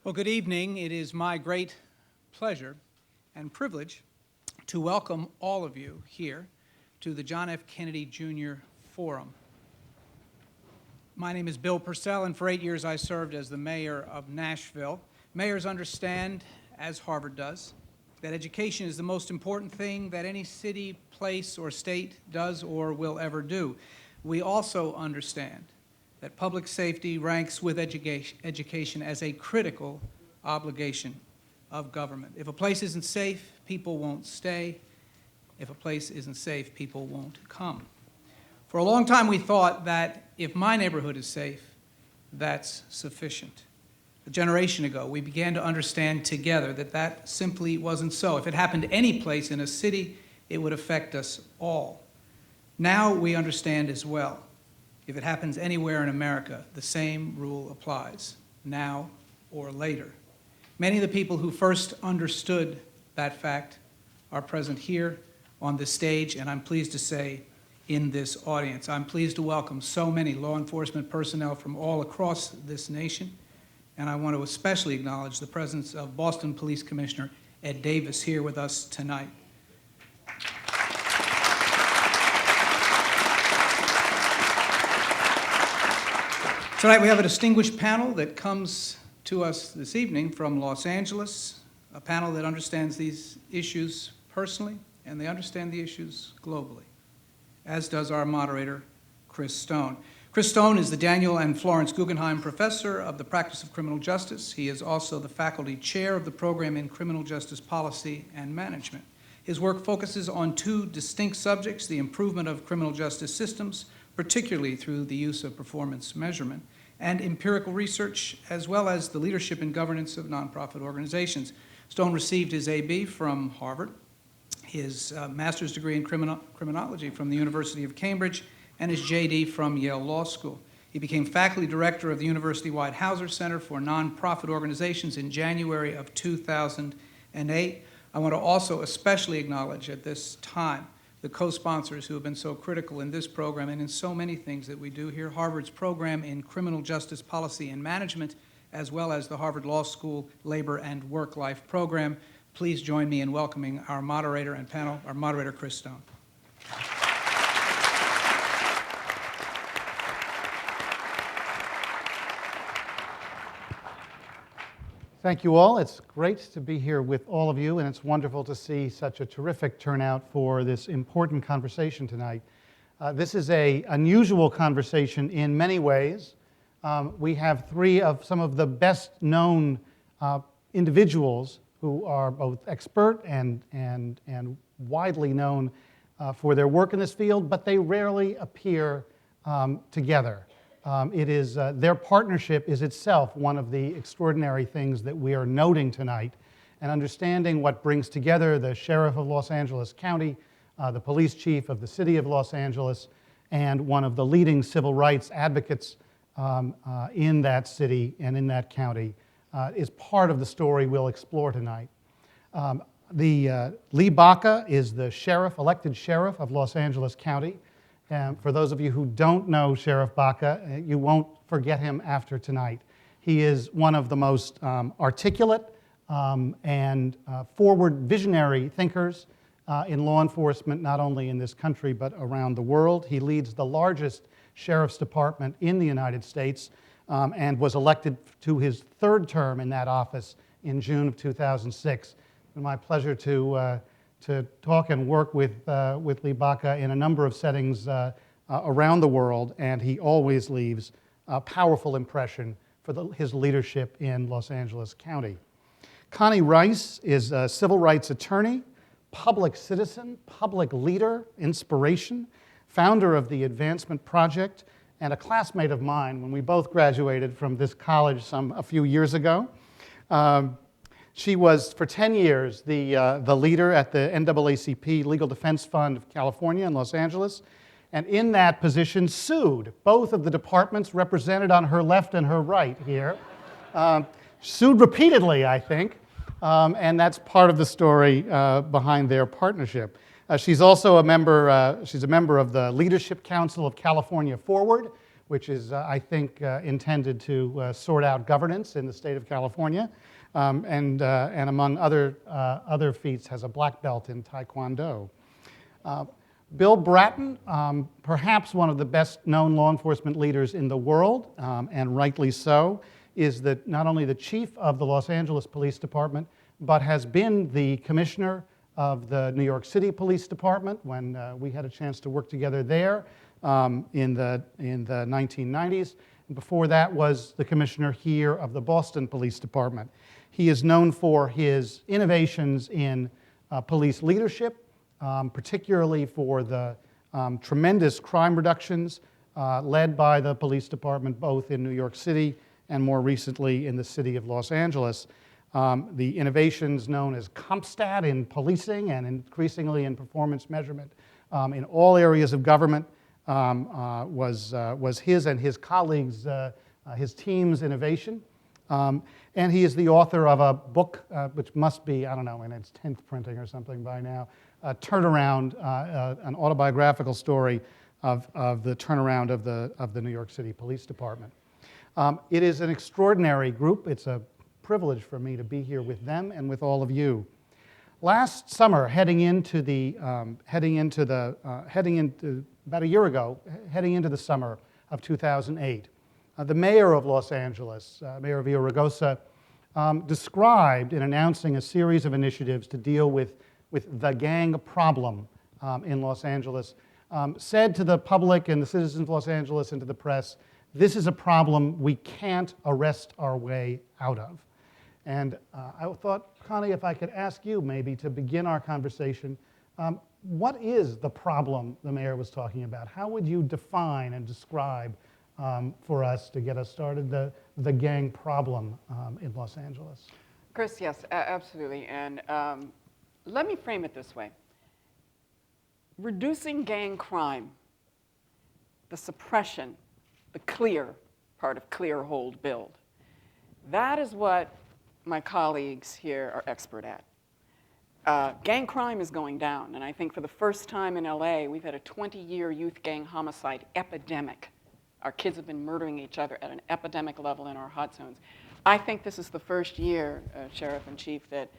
Well, good evening. It is my great pleasure and privilege to welcome all of you here to the John F. Kennedy Jr. Forum. My name is Bill Purcell, and for 8 years I served as the mayor of Nashville. Mayors understand, as Harvard does, that education is the most important thing that any city, place, or state does or will ever do. We also understand that public safety ranks with education as a critical obligation of government. If a place isn't safe, people won't stay. If a place isn't safe, people won't come. For a long time, we thought that if my neighborhood is safe, that's sufficient. A generation ago, we began to understand together that that simply wasn't so. If it happened any place in a city, it would affect us all. Now we understand as well. If it happens anywhere in America, the same rule applies, now or later. Many of the people who first understood that fact are present here on this stage, and I'm pleased to say in this audience. I'm pleased to welcome so many law enforcement personnel from all across this nation, and I want to especially acknowledge the presence of Boston Police Commissioner Ed Davis here with us tonight. Tonight we have a distinguished panel that comes to us this evening from Los Angeles, a panel that understands these issues personally, and they understand the issues globally, as does our moderator, Chris Stone. Chris Stone is the Daniel and Florence Guggenheim Professor of the Practice of Criminal Justice. He is also the faculty chair of the program in Criminal Justice Policy and Management. His work focuses on two distinct subjects: the improvement of criminal justice systems, particularly through the use of performance measurement, and empirical research, as well as the leadership and governance of nonprofit organizations. Stone received his A.B. from Harvard, his master's degree in criminology from the University of Cambridge, and his J.D. from Yale Law School. He became faculty director of the university-wide Hauser Center for Nonprofit Organizations in January of 2008. I want to also especially acknowledge at this time the co-sponsors who have been so critical in this program and in so many things that we do here: Harvard's program in Criminal Justice Policy and Management, as well as the Harvard Law School Labor and Work-Life program. Please join me in welcoming our moderator and panel, our moderator, Chris Stone. Thank you all. It's great to be here with all of you, and it's wonderful to see such a terrific turnout for this important conversation tonight. This is an unusual conversation in many ways. We have three of some of the best-known individuals who are both expert and widely known for their work in this field, but they rarely appear together. Their partnership is itself one of the extraordinary things that we are noting tonight, and understanding what brings together the sheriff of Los Angeles County, the police chief of the city of Los Angeles, and one of the leading civil rights advocates in that city and in that county is part of the story we'll explore tonight. Lee Baca is the elected sheriff of Los Angeles County. And for those of you who don't know Sheriff Baca, you won't forget him after tonight. He is one of the most articulate and forward visionary thinkers in law enforcement, not only in this country but around the world. He leads the largest sheriff's department in the United States and was elected to his third term in that office in June of 2006. It's been my pleasure to talk and work with Lee Baca in a number of settings around the world, and he always leaves a powerful impression for his leadership in Los Angeles County. Connie Rice is a civil rights attorney, public citizen, public leader, inspiration, founder of the Advancement Project, and a classmate of mine when we both graduated from this college a few years ago. She was, for 10 years, the leader at the NAACP Legal Defense Fund of California in Los Angeles, and in that position sued both of the departments represented on her left and her right here. Sued repeatedly, I think, and that's part of the story behind their partnership. She's also a member of the Leadership Council of California Forward, which is, I think, intended to sort out governance in the state of California, and among other feats, has a black belt in Taekwondo. Bill Bratton, perhaps one of the best-known law enforcement leaders in the world, and rightly so, is not only the chief of the Los Angeles Police Department, but has been the commissioner of the New York City Police Department when we had a chance to work together there in the 1990s. And before that was the commissioner here of the Boston Police Department. He is known for his innovations in police leadership, particularly for the tremendous crime reductions led by the police department both in New York City and more recently in the city of Los Angeles. The innovations known as CompStat in policing and increasingly in performance measurement in all areas of government was his and his colleagues, his team's innovation. And he is the author of a book, which must be, I don't know, in its 10th printing or something by now, a turnaround, an autobiographical story of the turnaround of the New York City Police Department. It is an extraordinary group. It's a privilege for me to be here with them and with all of you. Last summer, heading into about a year ago, heading into the summer of 2008, the mayor of Los Angeles, Mayor Villaraigosa, described in announcing a series of initiatives to deal with the gang problem in Los Angeles, said to the public and the citizens of Los Angeles and to the press, this is a problem we can't arrest our way out of. And I thought, Connie, if I could ask you maybe to begin our conversation, what is the problem the mayor was talking about? How would you define and describe for us to get us started the gang problem in Los Angeles? Chris, yes, absolutely. And let me frame it this way. Reducing gang crime, the suppression, the clear part of clear, hold, build, that is what my colleagues here are expert at. Gang crime is going down, and I think for the first time in LA, we've had a 20-year youth gang homicide epidemic. Our kids have been murdering each other at an epidemic level in our hot zones. I think this is the first year, Sheriff and Chief, that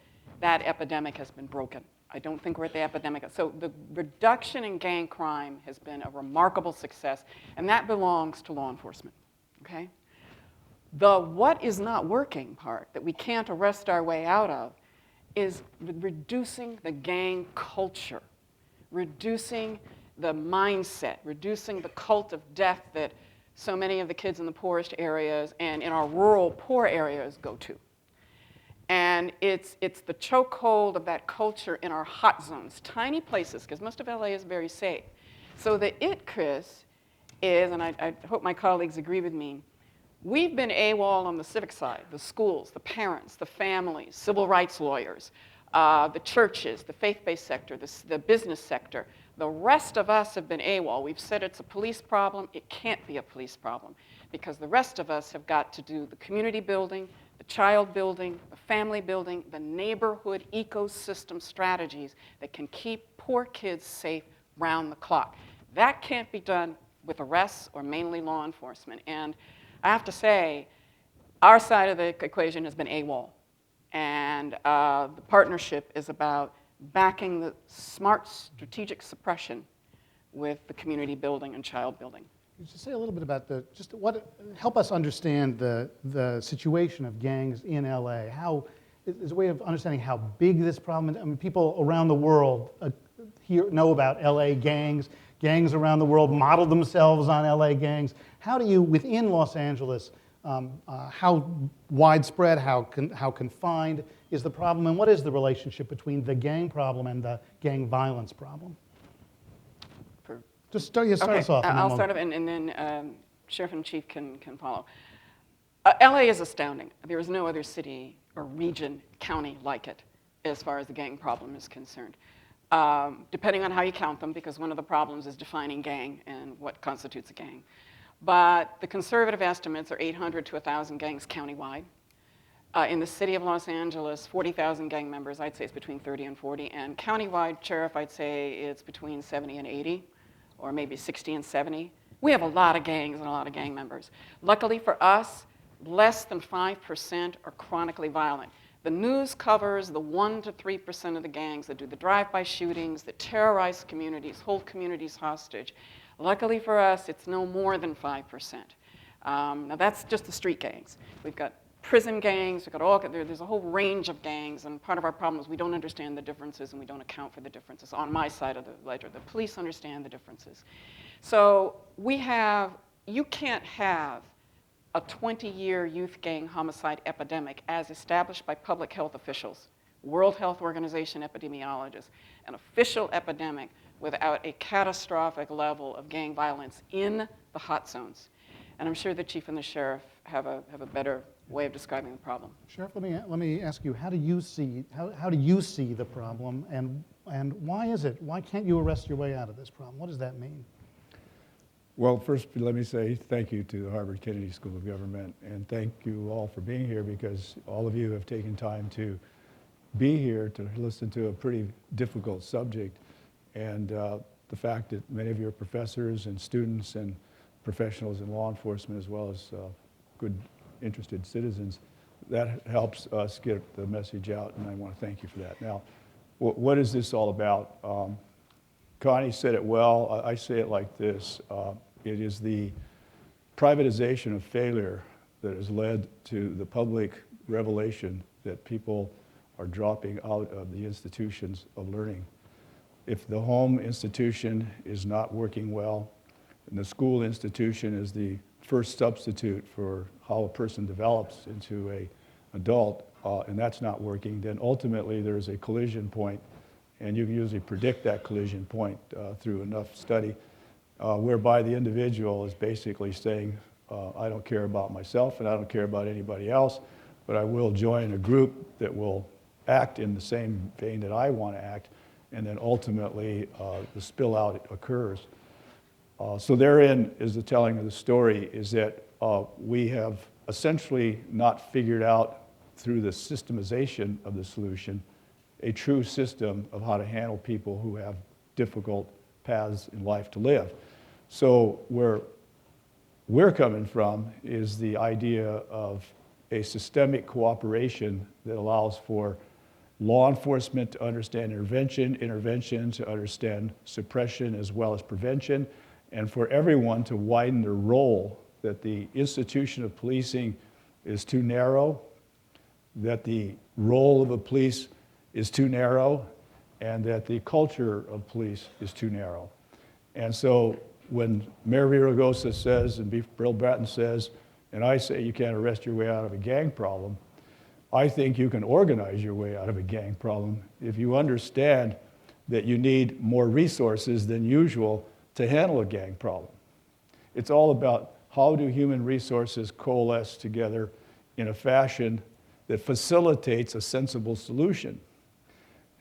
epidemic has been broken. I don't think we're at the epidemic. So the reduction in gang crime has been a remarkable success, and that belongs to law enforcement, okay? The what is not working part that we can't arrest our way out of is reducing the gang culture, reducing the mindset, reducing the cult of death that so many of the kids in the poorest areas and in our rural poor areas go to. And it's the chokehold of that culture in our hot zones, tiny places, because most of LA is very safe. So Chris, is, and I hope my colleagues agree with me, we've been AWOL on the civic side, the schools, the parents, the families, civil rights lawyers, the churches, the faith-based sector, the business sector. The rest of us have been AWOL. We've said it's a police problem. It can't be a police problem because the rest of us have got to do the community building, the child building, the family building, the neighborhood ecosystem strategies that can keep poor kids safe round the clock. That can't be done with arrests or mainly law enforcement. And I have to say, our side of the equation has been AWOL. And the partnership is about backing the smart strategic suppression with the community building and child building. Could you say a little bit about help us understand the situation of gangs in LA? How is a way of understanding how big this problem is? I mean, people around the world know about LA gangs. Gangs around the world model themselves on LA gangs. How do you, within Los Angeles, how widespread, how confined is the problem, and what is the relationship between the gang problem and the gang violence problem? Just start us off. I'll start off, and then Sheriff and Chief can follow. LA is astounding. There is no other city or region, county like it as far as the gang problem is concerned. Depending on how you count them, because one of the problems is defining gang and what constitutes a gang. But the conservative estimates are 800 to 1,000 gangs countywide. In the city of Los Angeles, 40,000 gang members, I'd say it's between 30 and 40. And countywide, Sheriff, I'd say it's between 70 and 80, or maybe 60 and 70. We have a lot of gangs and a lot of gang members. Luckily for us, less than 5% are chronically violent. The news covers the 1% to 3% of the gangs that do the drive-by shootings, that terrorize communities, hold communities hostage. Luckily for us, it's no more than 5%. Now that's just the street gangs. We've got prison gangs, there's a whole range of gangs, and part of our problem is we don't understand the differences and we don't account for the differences. On my side of the ledger, the police understand the differences. So you can't have a 20-year youth gang homicide epidemic as established by public health officials, World Health Organization epidemiologists, an official epidemic without a catastrophic level of gang violence in the hot zones. And I'm sure the chief and the sheriff have a better way of describing the problem. Sheriff, let me ask you, how do you see the problem, and why is it? Why can't you arrest your way out of this problem? What does that mean? Well, first, let me say thank you to the Harvard Kennedy School of Government, and thank you all for being here, because all of you have taken time to be here to listen to a pretty difficult subject. And the fact that many of your professors and students and professionals in law enforcement, as well as good interested citizens, that helps us get the message out, and I want to thank you for that. Now, what is this all about? Connie said it well. I say it like this. It is the privatization of failure that has led to the public revelation that people are dropping out of the institutions of learning. If the home institution is not working well, and the school institution is the first substitute for how a person develops into an adult, and that's not working, then ultimately there's a collision point, and you can usually predict that collision point through enough study, whereby the individual is basically saying, I don't care about myself and I don't care about anybody else, but I will join a group that will act in the same vein that I want to act, and then ultimately the spill out occurs. So therein is the telling of the story, is that we have essentially not figured out through the systemization of the solution a true system of how to handle people who have difficult paths in life to live. So where we're coming from is the idea of a systemic cooperation that allows for law enforcement to understand intervention to understand suppression as well as prevention, and for everyone to widen their role, that the institution of policing is too narrow, that the role of the police is too narrow, and that the culture of police is too narrow. And so when Mayor Villaraigosa says, and Bill Bratton says, and I say you can't arrest your way out of a gang problem, I think you can organize your way out of a gang problem if you understand that you need more resources than usual to handle a gang problem. It's all about how do human resources coalesce together in a fashion that facilitates a sensible solution.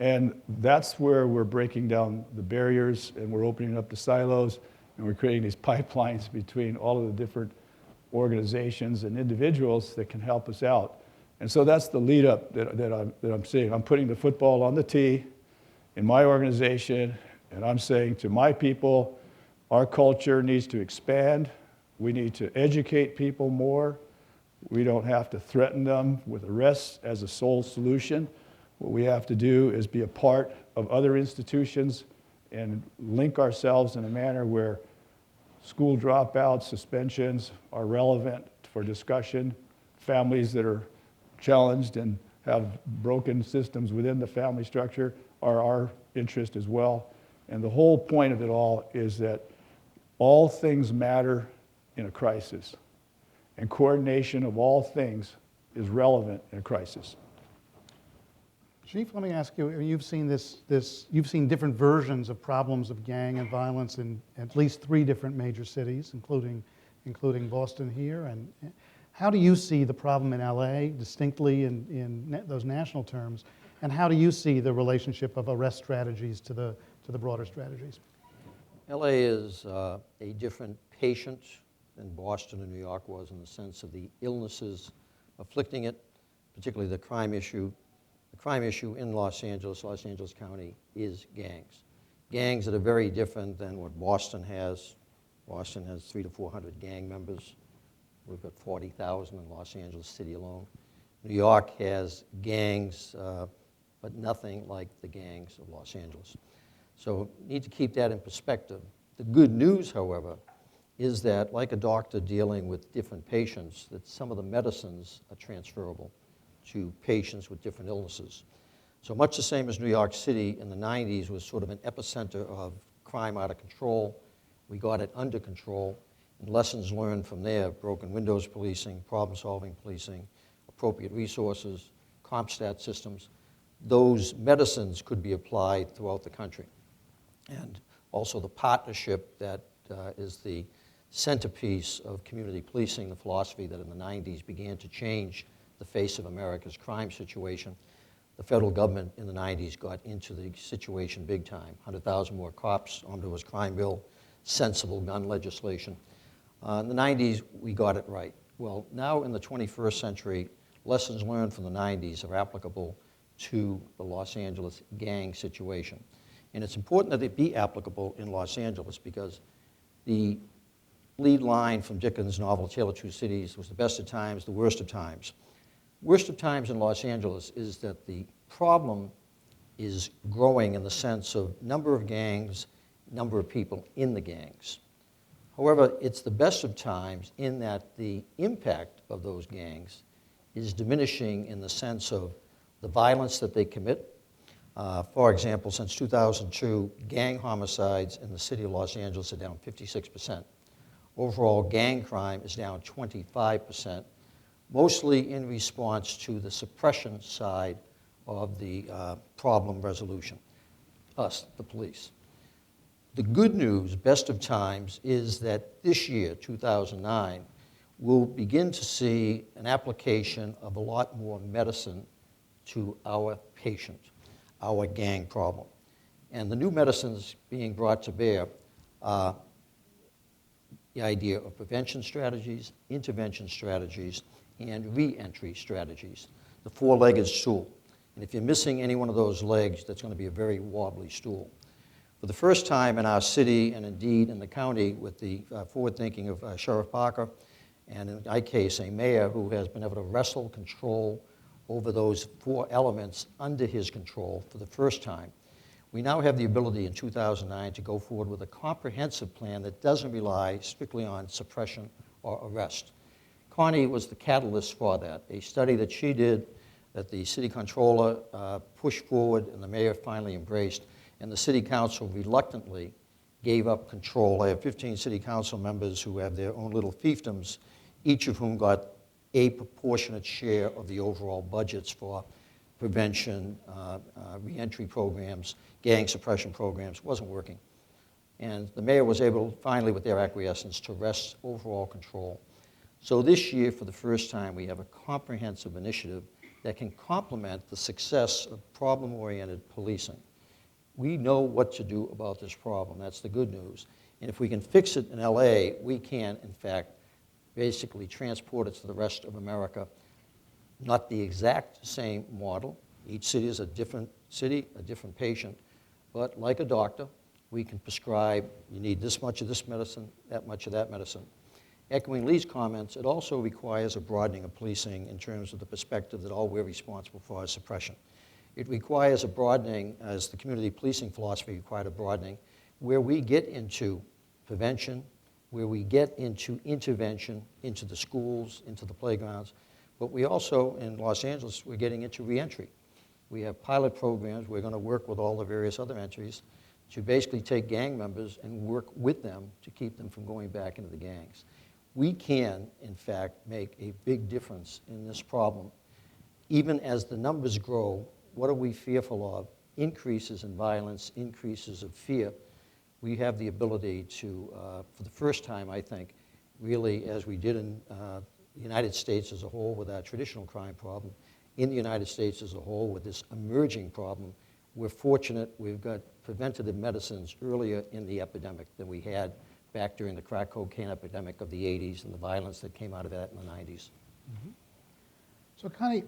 And that's where we're breaking down the barriers, and we're opening up the silos, and we're creating these pipelines between all of the different organizations and individuals that can help us out. And so that's the lead up that I'm seeing. I'm putting the football on the tee in my organization, and I'm saying to my people, our culture needs to expand. We need to educate people more. We don't have to threaten them with arrests as a sole solution. What we have to do is be a part of other institutions and link ourselves in a manner where school dropouts, suspensions are relevant for discussion. Families that are challenged and have broken systems within the family structure are our interest as well. And the whole point of it all is that all things matter in a crisis, and coordination of all things is relevant in a crisis. Chief, let me ask you, you've seen you've seen different versions of problems of gang and violence in at least 3 different major cities, including Boston here. And how do you see the problem in LA distinctly in those national terms? And how do you see the relationship of arrest strategies to the broader strategies? LA is a different patient than Boston and New York was in the sense of the illnesses afflicting it, particularly the crime issue. The crime issue in Los Angeles County, is gangs. Gangs that are very different than what Boston has, Boston has 300 to 400 gang members. We've got 40,000 in Los Angeles City alone. New York has gangs, but nothing like the gangs of Los Angeles. So need to keep that in perspective. The good news, however, is that like a doctor dealing with different patients, that some of the medicines are transferable to patients with different illnesses. So much the same as New York City in the 90s was sort of an epicenter of crime out of control. We got it under control, and lessons learned from there, broken windows policing, problem-solving policing, appropriate resources, CompStat systems. Those medicines could be applied throughout the country. And also the partnership that is the centerpiece of community policing, the philosophy that in the 90s began to change the face of America's crime situation. The federal government in the 90s got into the situation big time. 100,000 more cops, omnibus crime bill, sensible gun legislation. In the 90s, we got it right. Well, now in the 21st century, lessons learned from the 90s are applicable to the Los Angeles gang situation. And it's important that it be applicable in Los Angeles because the lead line from Dickens' novel, Tale of Two Cities, was the best of times, the worst of times. Worst of times in Los Angeles is that the problem is growing in the sense of number of gangs, number of people in the gangs. However, it's the best of times in that the impact of those gangs is diminishing in the sense of the violence that they commit. For example, since 2002, gang homicides in the city of Los Angeles are down 56%. Overall gang crime is down 25%, mostly in response to the suppression side of the problem resolution, us, the police. The good news, best of times, is that this year, 2009, we'll begin to see an application of a lot more medicine to our patient, our gang problem. And the new medicines being brought to bear are the idea of prevention strategies, intervention strategies, and re-entry strategies, the four-legged stool. And if you're missing any one of those legs, that's going to be a very wobbly stool. For the first time in our city, and indeed in the county, with the forward thinking of Sheriff Parker, and in my case, a mayor who has been able to wrestle control over those four elements under his control for the first time, we now have the ability in 2009 to go forward with a comprehensive plan that doesn't rely strictly on suppression or arrest. Connie was the catalyst for that, a study that she did that the city controller pushed forward and the mayor finally embraced, and the city council reluctantly gave up control. I have 15 city council members who have their own little fiefdoms, each of whom got a proportionate share of the overall budgets for prevention, reentry programs, gang suppression programs. It wasn't working. And the mayor was able, finally, with their acquiescence, to wrest overall control. So this year, for the first time, we have a comprehensive initiative that can complement the success of problem-oriented policing. We know what to do about this problem. That's the good news. And if we can fix it in LA, we can, in fact, basically transport it to the rest of America. Not the exact same model. Each city is a different city, a different patient. But like a doctor, we can prescribe, you need this much of this medicine, that much of that medicine. Echoing Lee's comments, it also requires a broadening of policing in terms of the perspective that all we're responsible for is suppression. It requires a broadening, as the community policing philosophy required a broadening, where we get into prevention, where we get into intervention, into the schools, into the playgrounds. But we also, in Los Angeles, we're getting into reentry. We have pilot programs. We're going to work with all the various other entries to basically take gang members and work with them to keep them from going back into the gangs. We can, in fact, make a big difference in this problem. Even as the numbers grow, what are we fearful of? Increases in violence, increases of fear. We have the ability to, for the first time, I think, really, as we did in the United States as a whole with our traditional crime problem, in the United States as a whole with this emerging problem, we're fortunate we've got preventative medicines earlier in the epidemic than we had back during the crack cocaine epidemic of the 80s and the violence that came out of that in the 90s. So Connie,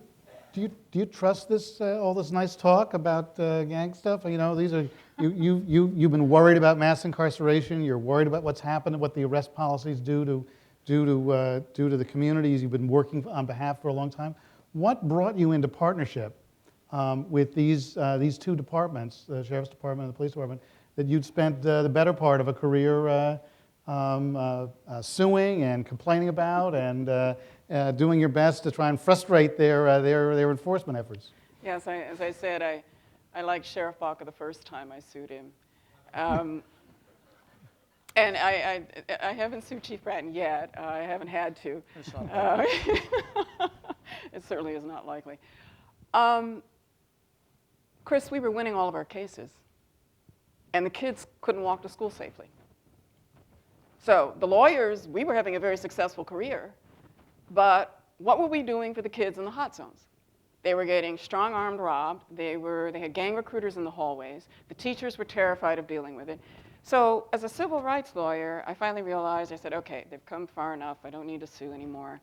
do you trust this all this nice talk about gang stuff? You know, these are you've been worried about mass incarceration. You're worried about what's happened, what the arrest policies do to the communities. You've been working on behalf for a long time. What brought you into partnership with these two departments, the Sheriff's Department and the Police Department, that you'd spent the better part of a career suing and complaining about and doing your best to try and frustrate their enforcement efforts? Yes, as I said, I liked Sheriff Baca the first time I sued him. And I haven't sued Chief Bratton yet. I haven't had to. It's not bad. It certainly is not likely. Chris, we were winning all of our cases, and the kids couldn't walk to school safely. So the lawyers, we were having a very successful career, but what were we doing for the kids in the hot zones? They were getting strong-armed robbed. They had gang recruiters in the hallways. The teachers were terrified of dealing with it. So as a civil rights lawyer, I finally realized, I said, okay, they've come far enough. I don't need to sue anymore.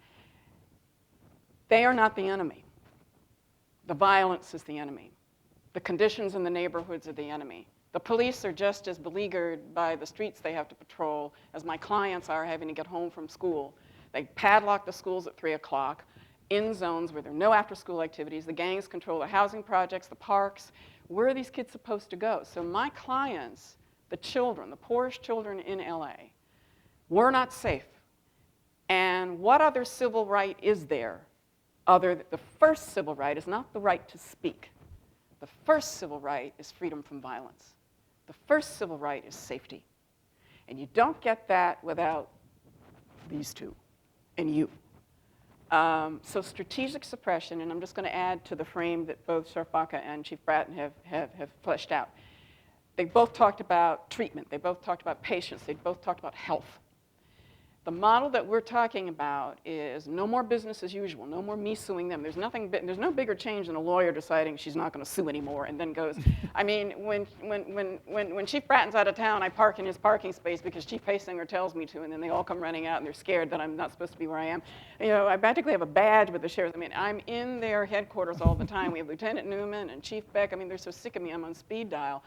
They are not the enemy. The violence is the enemy. The conditions in the neighborhoods are the enemy. The police are just as beleaguered by the streets they have to patrol as my clients are having to get home from school. They padlock the schools at 3 o'clock in zones where there are no after-school activities. The gangs control the housing projects, the parks. Where are these kids supposed to go? So my clients, the children, the poorest children in LA, were not safe. And what other civil right is there? The first civil right is not the right to speak. The first civil right is freedom from violence. The first civil right is safety. And you don't get that without these two and you. So strategic suppression, and I'm just going to add to the frame that both Sheriff Baca and Chief Bratton have fleshed out. They both talked about treatment. They both talked about patients. They both talked about health. The model that we're talking about is no more business as usual, no more me suing them. There's no bigger change than a lawyer deciding she's not going to sue anymore and then goes, I mean, when Chief Bratton's out of town, I park in his parking space because Chief Hasinger tells me to, and then they all come running out and they're scared that I'm not supposed to be where I am. You know, I practically have a badge with the sheriff. I mean, I'm in their headquarters all the time. We have Lieutenant Newman and Chief Beck. I mean, they're so sick of me, I'm on speed dial.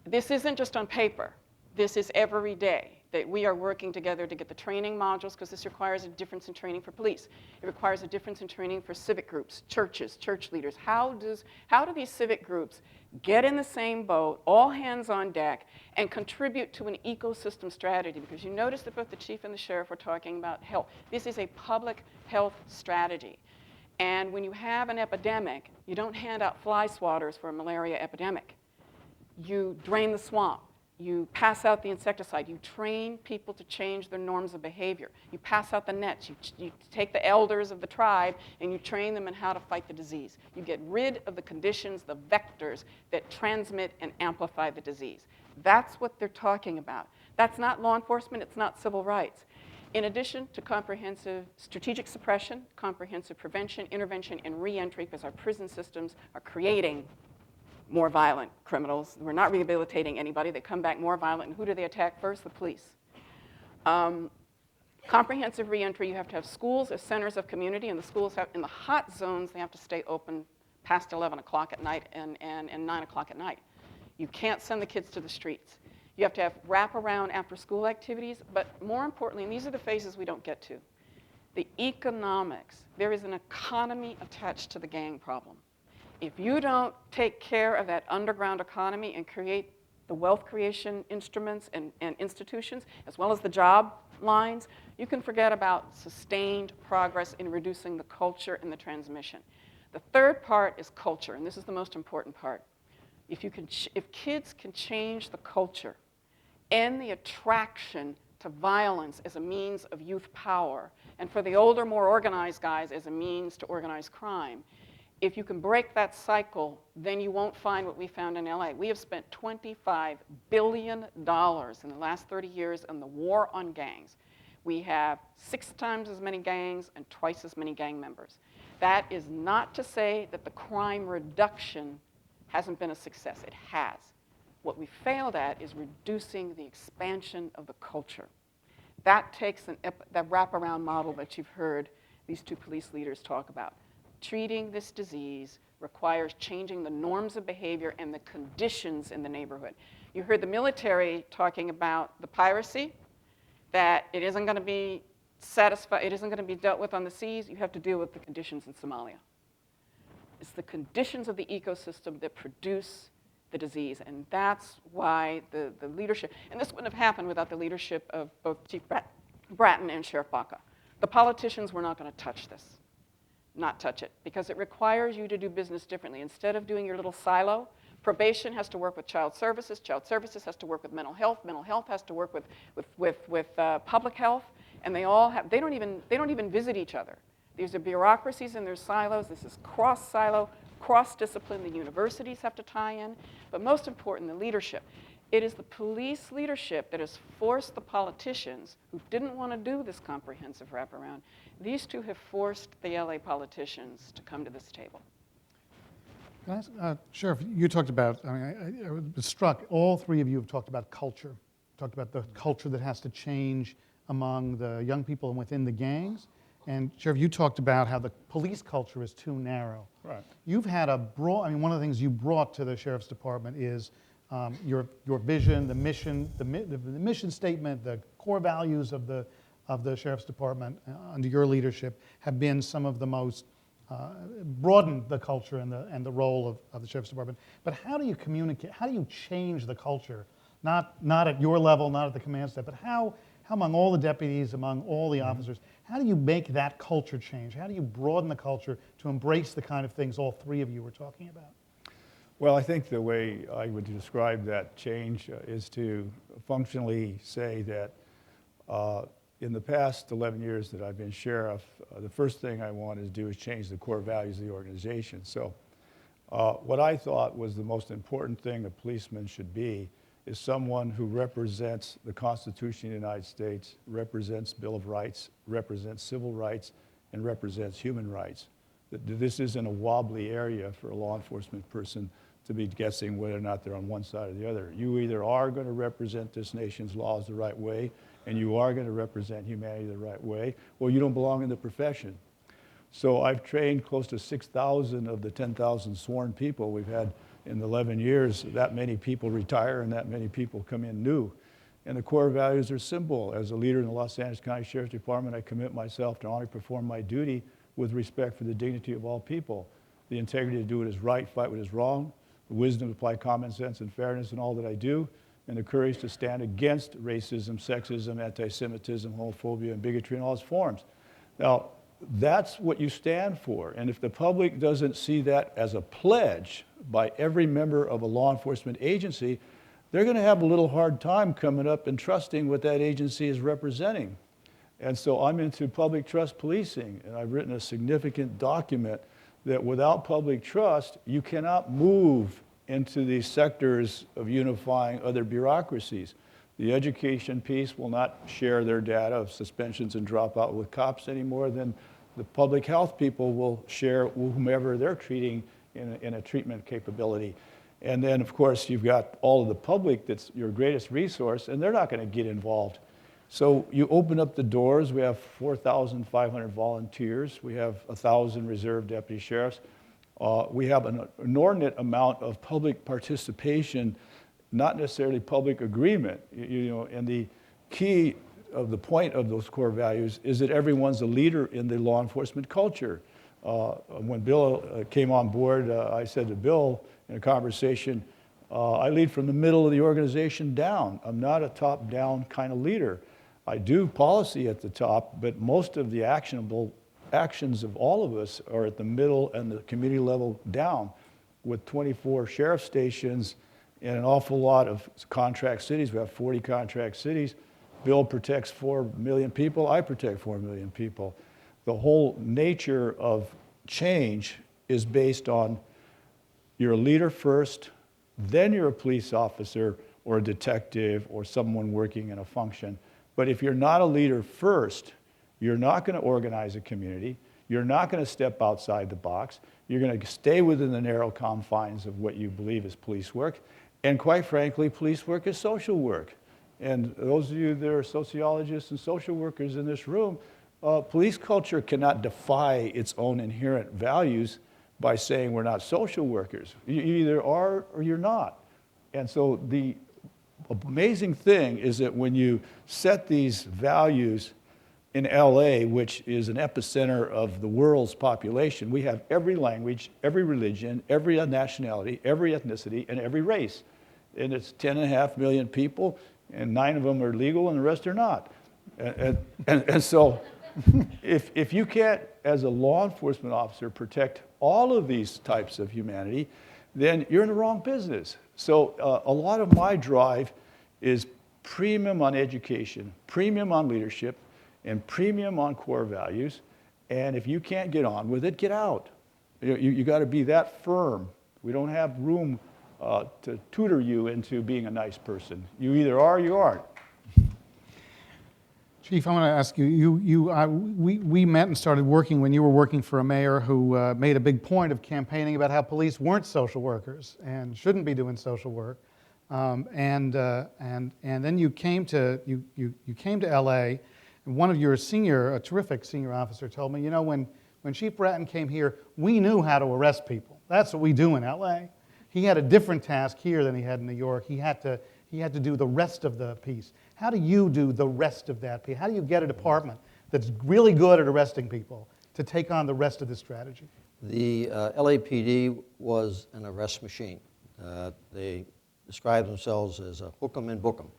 This isn't just on paper. This is every day that we are working together to get the training modules, because this requires a difference in training for police. It requires a difference in training for civic groups, churches, church leaders. How do these civic groups get in the same boat, all hands on deck, and contribute to an ecosystem strategy? Because you notice that both the chief and the sheriff were talking about health. This is a public health strategy. And when you have an epidemic, you don't hand out fly swatters for a malaria epidemic. You drain the swamp. You pass out the insecticide. You train people to change their norms of behavior. You pass out the nets. You take the elders of the tribe and you train them in how to fight the disease. You get rid of the conditions, the vectors that transmit and amplify the disease. That's what they're talking about. That's not law enforcement. It's not civil rights. In addition to comprehensive strategic suppression, comprehensive prevention, intervention, and reentry, because our prison systems are creating more violent criminals. We're not rehabilitating anybody. They come back more violent. And who do they attack first? The police. Comprehensive reentry, you have to have schools as centers of community, and the schools have, in the hot zones, they have to stay open past 11 o'clock at night and 9 o'clock at night. You can't send the kids to the streets. You have to have wraparound after-school activities, but more importantly, and these are the phases we don't get to, the economics. There is an economy attached to the gang problem. If you don't take care of that underground economy and create the wealth creation instruments and institutions, as well as the job lines, you can forget about sustained progress in reducing the culture and the transmission. The third part is culture, and this is the most important part. If kids can change the culture and the attraction to violence as a means of youth power, and for the older, more organized guys as a means to organize crime, if you can break that cycle, then you won't find what we found in LA. We have spent $25 billion in the last 30 years on the war on gangs. We have 6 times as many gangs and twice as many gang members. That is not to say that the crime reduction hasn't been a success. It has. What we failed at is reducing the expansion of the culture. That takes that wraparound model that you've heard these two police leaders talk about. treating this disease requires changing the norms of behavior and the conditions in the neighborhood. You heard the military talking about the piracy, that it isn't going to be it isn't going to be dealt with on the seas. You have to deal with the conditions in Somalia. It's the conditions of the ecosystem that produce the disease, and that's why the leadership, and this wouldn't have happened without the leadership of both Chief Bratton and Sheriff Baca. The politicians were not going to touch this, not touch it, because it requires you to do business differently. Instead of doing your little silo, probation has to work with child services has to work with mental health has to work with public health, and they don't even visit each other. These are bureaucracies and there's silos. This is cross-silo, cross-discipline. The universities have to tie in, but most important, the leadership. It is the police leadership that has forced the politicians who didn't want to do this comprehensive wraparound. These two have forced the LA politicians to come to this table. Can I ask, Sheriff, you talked about, I was struck, all three of you have talked about culture. Talked about the culture that has to change among the young people and within the gangs. And Sheriff, you talked about how the police culture is too narrow. Right. You've had a broad, one of the things you brought to the Sheriff's Department is your vision, the mission, the mission statement, the core values of the Sheriff's Department under your leadership have been some of the most broadened the culture and the role of the Sheriff's Department. But how do you communicate, how do you change the culture? Not at your level, not at the command staff, but how among all the deputies, among all the officers, how do you make that culture change? How do you broaden the culture to embrace the kind of things all three of you were talking about? Well, I think the way I would describe that change is to functionally say that in the past 11 years that I've been sheriff, the first thing I want to do is change the core values of the organization. So what I thought was the most important thing a policeman should be is someone who represents the Constitution of the United States, represents Bill of Rights, represents civil rights, and represents human rights. This isn't a wobbly area for a law enforcement person to be guessing whether or not they're on one side or the other. You either are going to represent this nation's laws the right way, and you are going to represent humanity the right way, or you don't belong in the profession. So I've trained close to 6,000 of the 10,000 sworn people we've had in 11 years. That many people retire and that many people come in new. And the core values are simple. As a leader in the Los Angeles County Sheriff's Department, I commit myself to honor and perform my duty with respect for the dignity of all people. The integrity to do what is right, fight what is wrong, the wisdom to apply common sense and fairness in all that I do, and the courage to stand against racism, sexism, anti-Semitism, homophobia, and bigotry in all its forms. Now, that's what you stand for. And if the public doesn't see that as a pledge by every member of a law enforcement agency, they're going to have a little hard time coming up and trusting what that agency is representing. And so I'm into public trust policing, and I've written a significant document that without public trust, you cannot move into these sectors of unifying other bureaucracies. The education piece will not share their data of suspensions and dropout with cops any more than the public health people will share whomever they're treating in a treatment capability. And then, of course, you've got all of the public that's your greatest resource, and they're not going to get involved. So you open up the doors. We have 4,500 volunteers. We have 1,000 reserve deputy sheriffs. We have an inordinate amount of public participation, not necessarily public agreement. And the key of the point of those core values is that everyone's a leader in the law enforcement culture. When Bill came on board, I said to Bill in a conversation, I lead from the middle of the organization down. I'm not a top-down kind of leader. I do policy at the top, but most of the actionable actions of all of us are at the middle and the community level down, with 24 sheriff stations and an awful lot of contract cities. We have 40 contract cities. Bill protects 4 million people. I protect 4 million people. The whole nature of change is based on you're a leader first, then you're a police officer or a detective or someone working in a function. But if you're not a leader first, you're not going to organize a community. You're not going to step outside the box. You're going to stay within the narrow confines of what you believe is police work. And quite frankly, police work is social work. And those of you that are sociologists and social workers in this room, Police culture cannot defy its own inherent values by saying we're not social workers. You either are or you're not. And so the amazing thing is that when you set these values in LA, which is an epicenter of the world's population, we have every language, every religion, every nationality, every ethnicity, and every race. And it's 10.5 million people, and 9 of them are legal and the rest are not. And so if you can't, as a law enforcement officer, protect all of these types of humanity, then you're in the wrong business. So a lot of my drive is premium on education, premium on leadership, and premium on core values. And if you can't get on with it, get out. You got to be that firm. We don't have room to tutor you into being a nice person. You either are or you aren't. Chief, I want to ask you, we met and started working when you were working for a mayor who made a big point of campaigning about how police weren't social workers and shouldn't be doing social work. And then you came to LA, and one of your a terrific senior officer told me, you know, when Chief Bratton came here, we knew how to arrest people. That's what we do in LA. He had a different task here than he had in New York. He had to do the rest of the piece. How do you do the rest of that piece? How do you get a department that's really good at arresting people to take on the rest of this strategy? The LAPD was an arrest machine. They described themselves as a hook 'em and book 'em,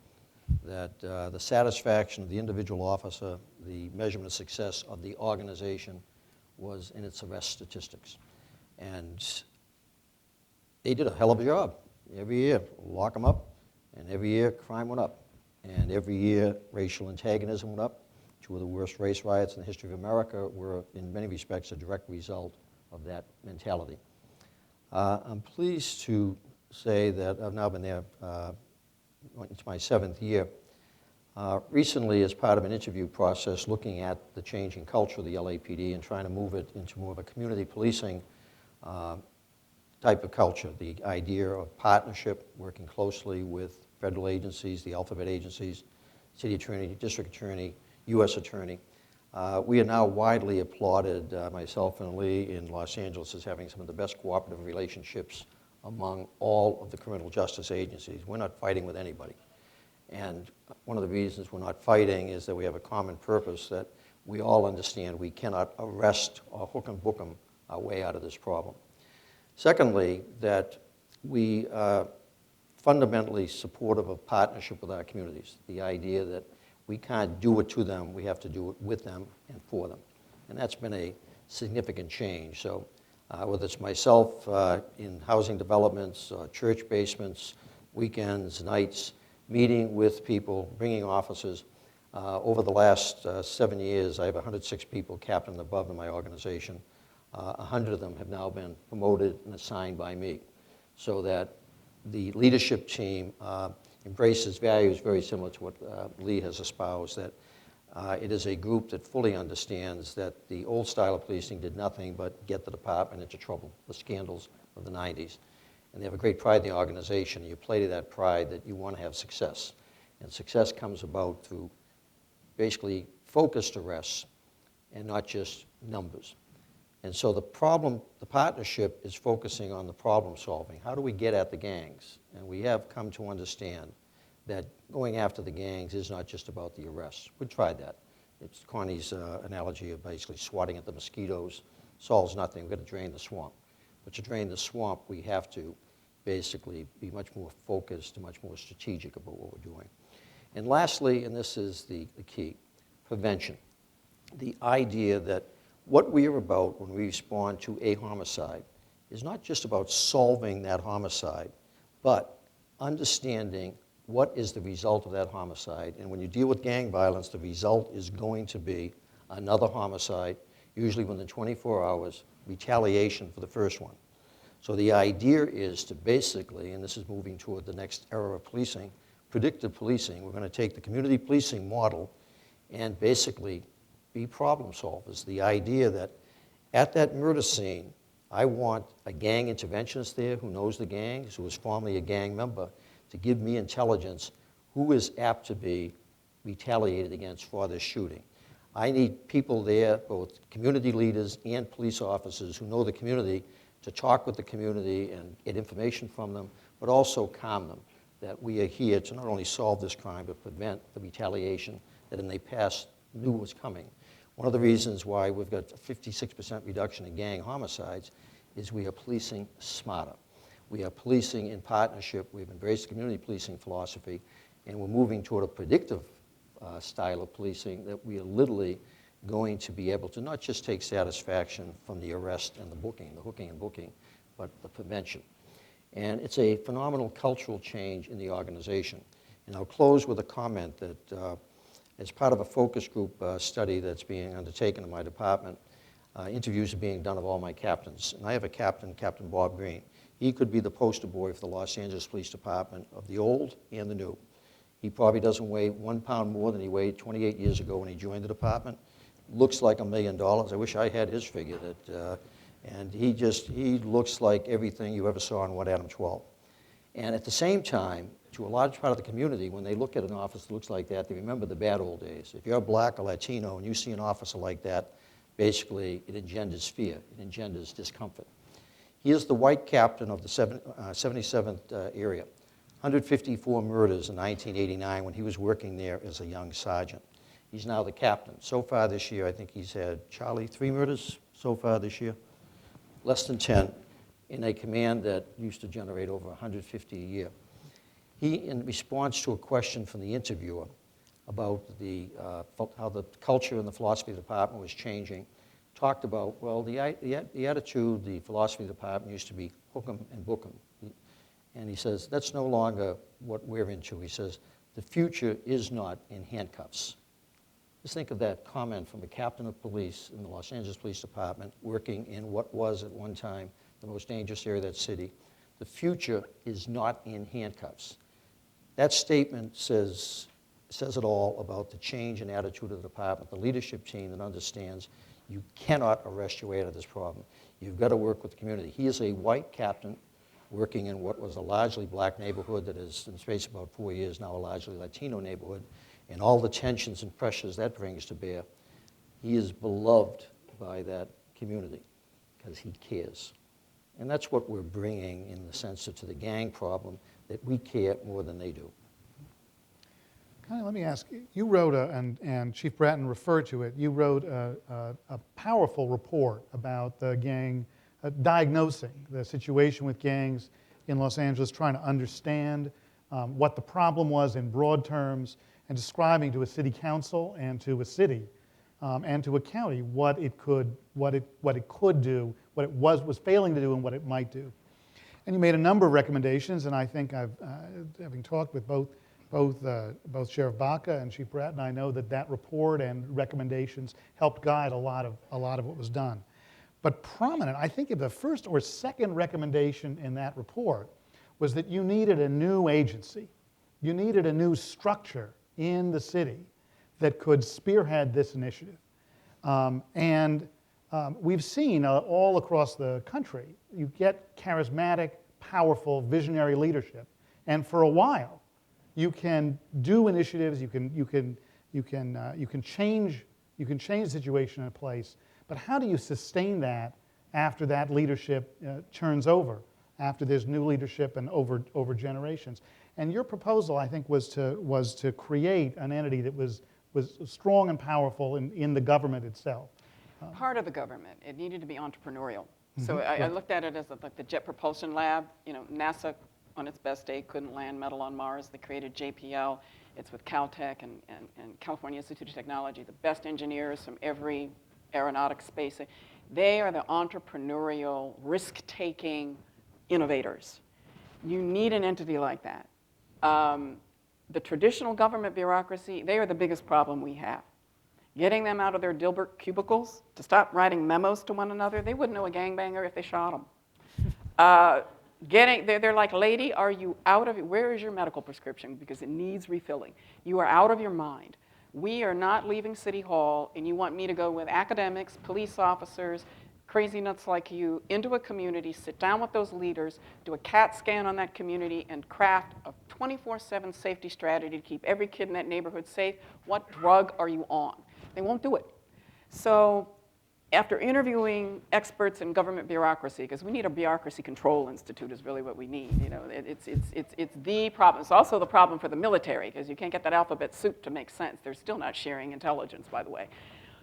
that the satisfaction of the individual officer, the measurement of success of the organization was in its arrest statistics. And they did a hell of a job. Every year, lock them up, and every year, crime went up. And every year, racial antagonism went up. 2 of the worst race riots in the history of America were, in many respects, a direct result of that mentality. I'm pleased to say that I've now been there into my 7th year. Recently, as part of an interview process, looking at the changing culture of the LAPD and trying to move it into more of a community policing type of culture, the idea of partnership, working closely with federal agencies, the alphabet agencies, city attorney, district attorney, U.S. attorney. We are now widely applauded, myself and Lee, in Los Angeles as having some of the best cooperative relationships among all of the criminal justice agencies. We're not fighting with anybody. And one of the reasons we're not fighting is that we have a common purpose that we all understand we cannot arrest or hook and book 'em our way out of this problem. Secondly, that we are fundamentally supportive of partnership with our communities, the idea that we can't do it to them, we have to do it with them and for them. And that's been a significant change. So whether it's myself in housing developments, church basements, weekends, nights, meeting with people, bringing officers, over the last 7 years, I have 106 people captain and above in my organization. 100 of them have now been promoted and assigned by me, so that the leadership team embraces values very similar to what Lee has espoused, that it is a group that fully understands that the old style of policing did nothing but get the department into trouble, the scandals of the 90s. And they have a great pride in the organization. You play to that pride that you want to have success. And success comes about through basically focused arrests and not just numbers. And so the partnership is focusing on the problem solving. How do we get at the gangs? And we have come to understand that going after the gangs is not just about the arrests. We tried that. It's Connie's analogy of basically swatting at the mosquitoes solves nothing. We've got to drain the swamp. But to drain the swamp, we have to basically be much more focused and much more strategic about what we're doing. And lastly, and this is the key, prevention. The idea that what we are about when we respond to a homicide is not just about solving that homicide, but understanding what is the result of that homicide. And when you deal with gang violence, the result is going to be another homicide, usually within 24 hours, retaliation for the first one. So the idea is to basically, and this is moving toward the next era of policing, predictive policing. We're going to take the community policing model and basically be problem solvers. The idea that at that murder scene, I want a gang interventionist there who knows the gangs, who is formerly a gang member, to give me intelligence who is apt to be retaliated against for this shooting. I need people there, both community leaders and police officers who know the community, to talk with the community and get information from them, but also calm them, that we are here to not only solve this crime, but prevent the retaliation that in the past knew was coming. One of the reasons why we've got a 56% reduction in gang homicides is we are policing smarter. We are policing in partnership. We've embraced community policing philosophy, and we're moving toward a predictive style of policing that we are literally going to be able to not just take satisfaction from the arrest and the hooking and booking, but the prevention. And it's a phenomenal cultural change in the organization. And I'll close with a comment that as part of a focus group study that's being undertaken in my department, interviews are being done of all my captains. And I have a captain, Captain Bob Green. He could be the poster boy for the Los Angeles Police Department of the old and the new. He probably doesn't weigh 1 pound more than he weighed 28 years ago when he joined the department. Looks like $1 million. I wish I had his figure. And he looks like everything you ever saw in What Adam 12. And at the same time, to a large part of the community, when they look at an officer that looks like that, they remember the bad old days. If you're black or Latino and you see an officer like that, basically it engenders fear, it engenders discomfort. He is the white captain of the 77th area. 154 murders in 1989 when he was working there as a young sergeant. He's now the captain. So far this year, I think he's had, Charlie, 3 murders so far this year? Less than 10 in a command that used to generate over 150 a year. He, in response to a question from the interviewer about how the culture and the philosophy of the department was changing, talked about, well, the attitude, the philosophy of the department used to be hook 'em and book 'em. And he says, that's no longer what we're into. He says, the future is not in handcuffs. Just think of that comment from a captain of police in the Los Angeles Police Department working in what was at one time the most dangerous area of that city. The future is not in handcuffs. That statement says it all about the change in attitude of the department, the leadership team that understands you cannot arrest your way out of this problem. You've got to work with the community. He is a white captain working in what was a largely black neighborhood that is, in the space of about 4 years, now a largely Latino neighborhood, and all the tensions and pressures that brings to bear. He is beloved by that community because he cares. And that's what we're bringing in the sense to the gang problem, that we care more than they do. Connie, let me ask, you wrote, and Chief Bratton referred to it, you wrote a powerful report about the gang, diagnosing the situation with gangs in Los Angeles, trying to understand what the problem was in broad terms, and describing to a city council and to a city and to a county what it could do, what it was failing to do, and what it might do. And you made a number of recommendations, and I think having talked with both Sheriff Baca and Chief Bratton, I know that report and recommendations helped guide a lot of what was done. But prominent, I think the first or second recommendation in that report was that you needed a new agency. You needed a new structure in the city that could spearhead this initiative. We've seen all across the country, you get charismatic, powerful, visionary leadership, and for a while, you can do initiatives. You can change the situation in a place. But how do you sustain that after that leadership turns over, after there's new leadership and over generations? And your proposal, I think, was to create an entity that was strong and powerful in the government itself. Part of the government. It needed to be entrepreneurial. So I looked at it as like the Jet Propulsion Lab. You know, NASA, on its best day, couldn't land metal on Mars. They created JPL. It's with Caltech and California Institute of Technology, the best engineers from every aeronautics space. They are the entrepreneurial, risk-taking innovators. You need an entity like that. The traditional government bureaucracy, they are the biggest problem we have. Getting them out of their Dilbert cubicles to stop writing memos to one another. They wouldn't know a gangbanger if they shot them. They're like, lady, are you out of it? Where is your medical prescription? Because it needs refilling. You are out of your mind. We are not leaving City Hall, and you want me to go with academics, police officers, crazy nuts like you, into a community, sit down with those leaders, do a CAT scan on that community, and craft a 24/7 safety strategy to keep every kid in that neighborhood safe. What drug are you on? They won't do it. So after interviewing experts in government bureaucracy, because we need a bureaucracy control institute is really what we need. You know, it's the problem. It's also the problem for the military, because you can't get that alphabet soup to make sense. They're still not sharing intelligence, by the way.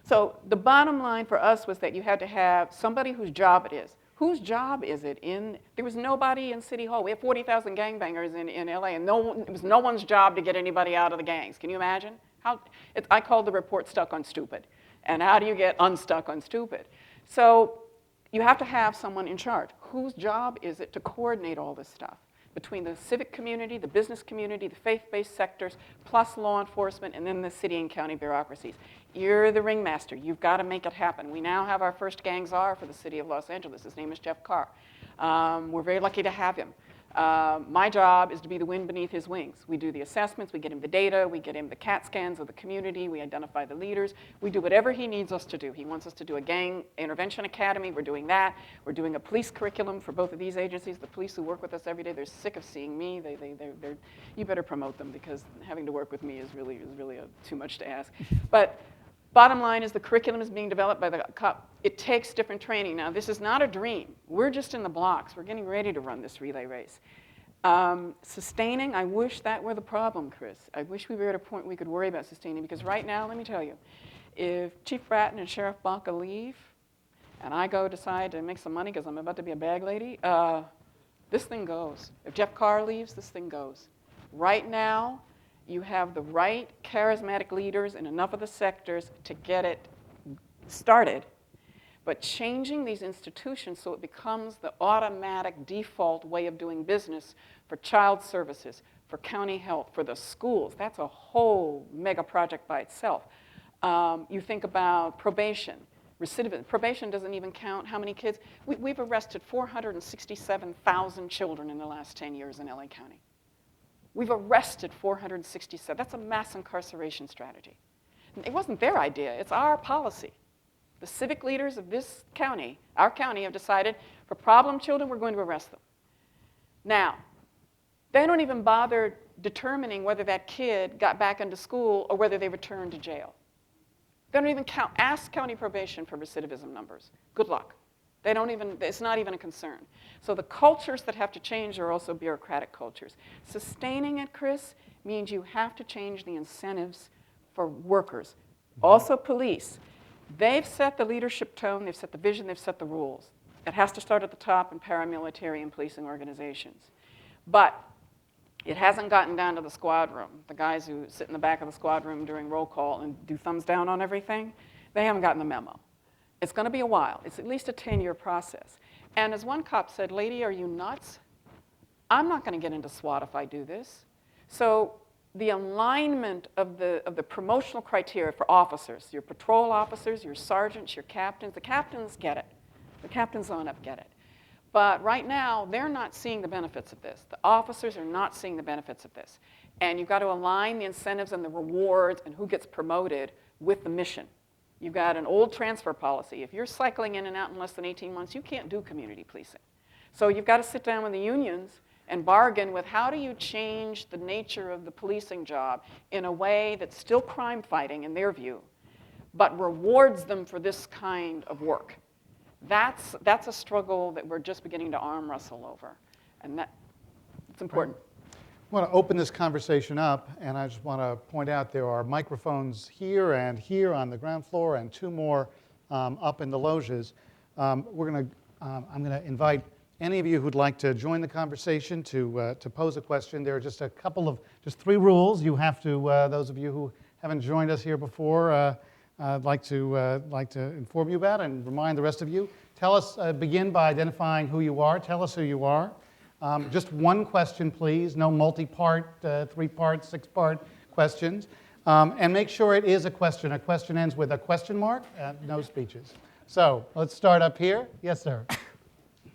So the bottom line for us was that you had to have somebody whose job it is. Whose job is it there was nobody in City Hall. We have 40,000 gangbangers in LA, and it was no one's job to get anybody out of the gangs. Can you imagine? I called the report Stuck on Stupid. And how do you get unstuck on stupid? So you have to have someone in charge. Whose job is it to coordinate all this stuff between the civic community, the business community, the faith-based sectors, plus law enforcement, and then the city and county bureaucracies? You're the ringmaster. You've got to make it happen. We now have our first gang czar for the city of Los Angeles. His name is Jeff Carr. We're very lucky to have him. My job is to be the wind beneath his wings. We do the assessments, we get him the data, we get him the CAT scans of the community, we identify the leaders, we do whatever he needs us to do. He wants us to do a gang intervention academy, we're doing that. We're doing a police curriculum for both of these agencies. The police who work with us every day, they're sick of seeing me. You better promote them, because having to work with me is really too much to ask. But bottom line is the curriculum is being developed by the cop. It takes different training. Now, this is not a dream. We're just in the blocks. We're getting ready to run this relay race. Sustaining, I wish that were the problem, Chris. I wish we were at a point we could worry about sustaining, because right now, let me tell you, if Chief Bratton and Sheriff Baca leave, and I decide to make some money because I'm about to be a bag lady, this thing goes. If Jeff Carr leaves, this thing goes. Right now, you have the right charismatic leaders in enough of the sectors to get it started, but changing these institutions so it becomes the automatic default way of doing business for child services, for county health, for the schools, that's a whole mega project by itself. You think about probation, recidivism. Probation doesn't even count how many kids. We've arrested 467,000 children in the last 10 years in LA County. We've arrested 467. That's a mass incarceration strategy. It wasn't their idea. It's our policy. The civic leaders of this county, our county, have decided for problem children, we're going to arrest them. Now, they don't even bother determining whether that kid got back into school or whether they returned to jail. They don't even ask county probation for recidivism numbers. Good luck. It's not even a concern. So the cultures that have to change are also bureaucratic cultures. Sustaining it, Chris, means you have to change the incentives for workers. Also police. They've set the leadership tone, they've set the vision, they've set the rules. It has to start at the top in paramilitary and policing organizations. But it hasn't gotten down to the squad room. The guys who sit in the back of the squad room during roll call and do thumbs down on everything, they haven't gotten the memo. It's going to be a while. It's at least a 10-year process. And as one cop said, "Lady, are you nuts? I'm not going to get into SWAT if I do this." So the alignment of the promotional criteria for officers, your patrol officers, your sergeants, your captains, the captains get it. The captains on up get it. But right now, they're not seeing the benefits of this. The officers are not seeing the benefits of this. And you've got to align the incentives and the rewards and who gets promoted with the mission. You've got an old transfer policy. If you're cycling in and out in less than 18 months, you can't do community policing. So you've got to sit down with the unions and bargain with how do you change the nature of the policing job in a way that's still crime fighting in their view, but rewards them for this kind of work. That's a struggle that we're just beginning to arm wrestle over, and it's important. I want to open this conversation up, and I just want to point out there are microphones here and here on the ground floor, and two more up in the loges. I'm going to invite any of you who'd like to join the conversation to pose a question. There are just just three rules. You have to, those of you who haven't joined us here before, I'd like to inform you about and remind the rest of you. Begin by identifying who you are. Tell us who you are. Just one question, please. No multi-part, 3-part, 6-part questions. And make sure it is a question. A question ends with a question mark. No speeches. So let's start up here. Yes, sir.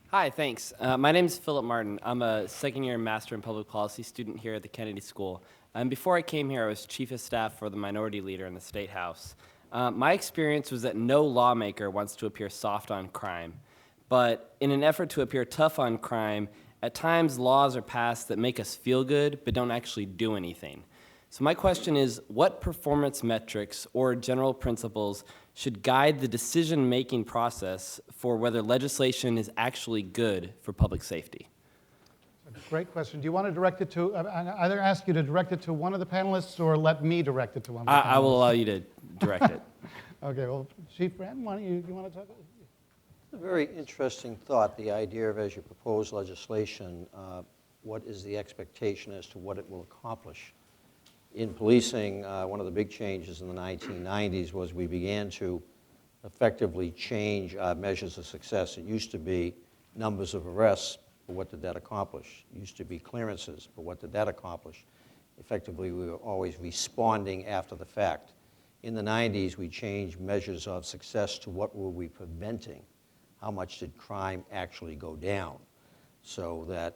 Hi, thanks. My name is Philip Martin. I'm a second-year Master in Public Policy student here at the Kennedy School. And before I came here, I was Chief of Staff for the Minority Leader in the State House. My experience was that no lawmaker wants to appear soft on crime. But in an effort to appear tough on crime, at times laws are passed that make us feel good but don't actually do anything. So my question is, what performance metrics or general principles should guide the decision-making process for whether legislation is actually good for public safety? Great question. Do you want to direct it to, I either ask you to direct it to one of the panelists or let me direct it to one of the panelists? I will allow you to direct it. Okay, well, Chief Bratton, why don't you want to talk? It's a very interesting thought, the idea of, as you propose legislation, what is the expectation as to what it will accomplish? In policing, one of the big changes in the 1990s was we began to effectively change our measures of success. It used to be numbers of arrests, but what did that accomplish? It used to be clearances, but what did that accomplish? Effectively, we were always responding after the fact. In the 90s, we changed measures of success to what were we preventing? How much did crime actually go down? So that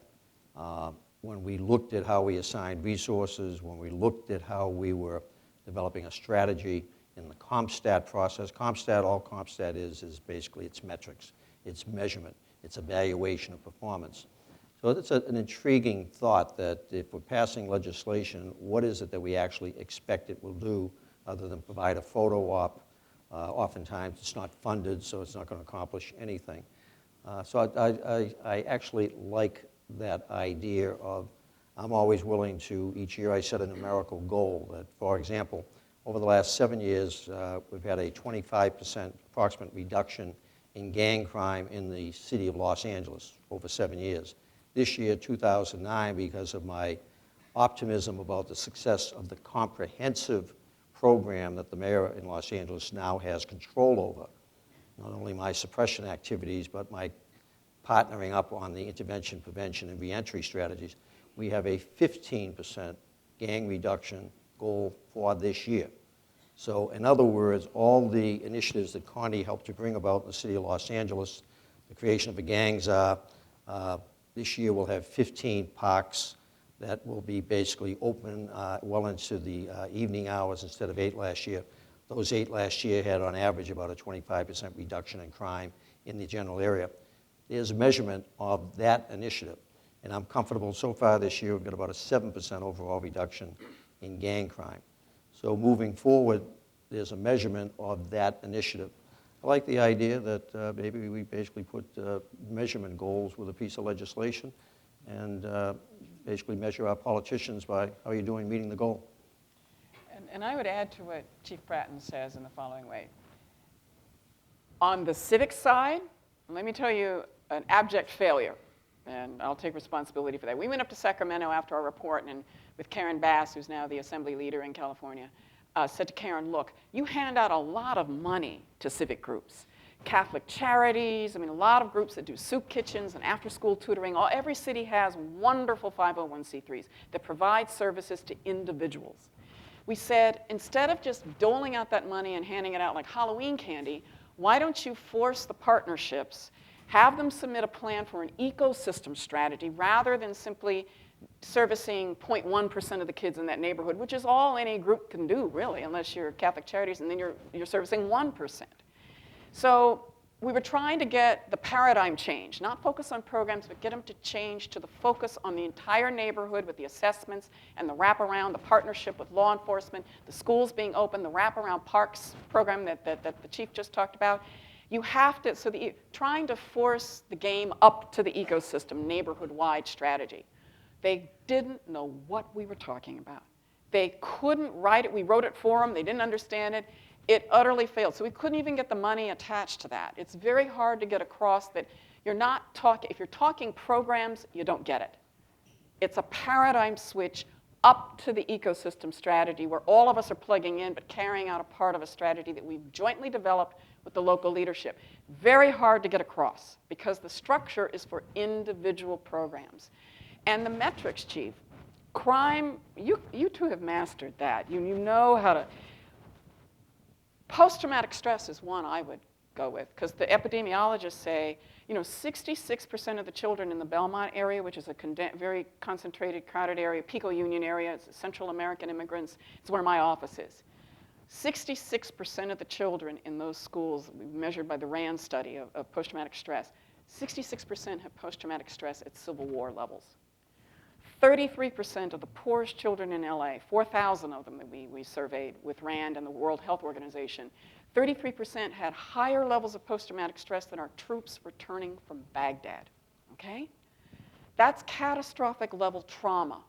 when we looked at how we assigned resources, when we looked at how we were developing a strategy in the CompStat process, all CompStat is basically its metrics, its measurement, its evaluation of performance. So it's an intriguing thought that if we're passing legislation, what is it that we actually expect it will do other than provide a photo op? Oftentimes it's not funded, so it's not going to accomplish anything. So I actually like that idea of, I'm always willing to, each year I set a numerical goal that, for example, over the last 7 years, we've had a 25% approximate reduction in gang crime in the city of Los Angeles over 7 years. This year, 2009, because of my optimism about the success of the comprehensive program that the mayor in Los Angeles now has control over, not only my suppression activities, but my partnering up on the intervention, prevention, and reentry strategies, we have a 15% gang reduction goal for this year. So in other words, all the initiatives that Connie helped to bring about in the city of Los Angeles, the creation of a gang czar, this year we'll have 15 parks that will be basically open well into the evening hours instead of 8 last year. Those 8 last year had on average about a 25% reduction in crime in the general area. There's a measurement of that initiative. And I'm comfortable so far this year, we've got about a 7% overall reduction in gang crime. So moving forward, there's a measurement of that initiative. I like the idea that maybe we basically put measurement goals with a piece of legislation and basically measure our politicians by how you're doing meeting the goal. And I would add to what Chief Bratton says in the following way. On the civic side, let me tell you an abject failure, and I'll take responsibility for that. We went up to Sacramento after our report, and with Karen Bass, who's now the assembly leader in California, said to Karen, look, you hand out a lot of money to civic groups. Catholic charities, I mean, a lot of groups that do soup kitchens and after-school tutoring. Every city has wonderful 501c3s that provide services to individuals. We said, instead of just doling out that money and handing it out like Halloween candy, why don't you force the partnerships, have them submit a plan for an ecosystem strategy rather than simply servicing 0.1% of the kids in that neighborhood, which is all any group can do, really, unless you're Catholic Charities, and then you're servicing 1%. So we were trying to get the paradigm change, not focus on programs, but get them to change to the focus on the entire neighborhood with the assessments and the wraparound, the partnership with law enforcement, the schools being open, the wraparound parks program that the chief just talked about. You have to, so trying to force the game up to the ecosystem, neighborhood-wide strategy. They didn't know what we were talking about. They couldn't write it. We wrote it for them. They didn't understand it. It utterly failed. So we couldn't even get the money attached to that. It's very hard to get across that you're not talking, if you're talking programs, you don't get it. It's a paradigm switch up to the ecosystem strategy where all of us are plugging in but carrying out a part of a strategy that we've jointly developed with the local leadership. Very hard to get across because the structure is for individual programs. And the metrics, Chief, crime, you two have mastered that. You know how to. Post-traumatic stress is one I would go with because the epidemiologists say, 66% of the children in the Belmont area, which is a very concentrated, crowded area, Pico Union area, it's Central American immigrants, it's where my office is. 66% of the children in those schools, measured by the RAND study of post-traumatic stress, 66% have post-traumatic stress at Civil War levels. 33% of the poorest children in LA, 4,000 of them that we surveyed with RAND and the World Health Organization, 33% had higher levels of post-traumatic stress than our troops returning from Baghdad, okay? That's catastrophic level trauma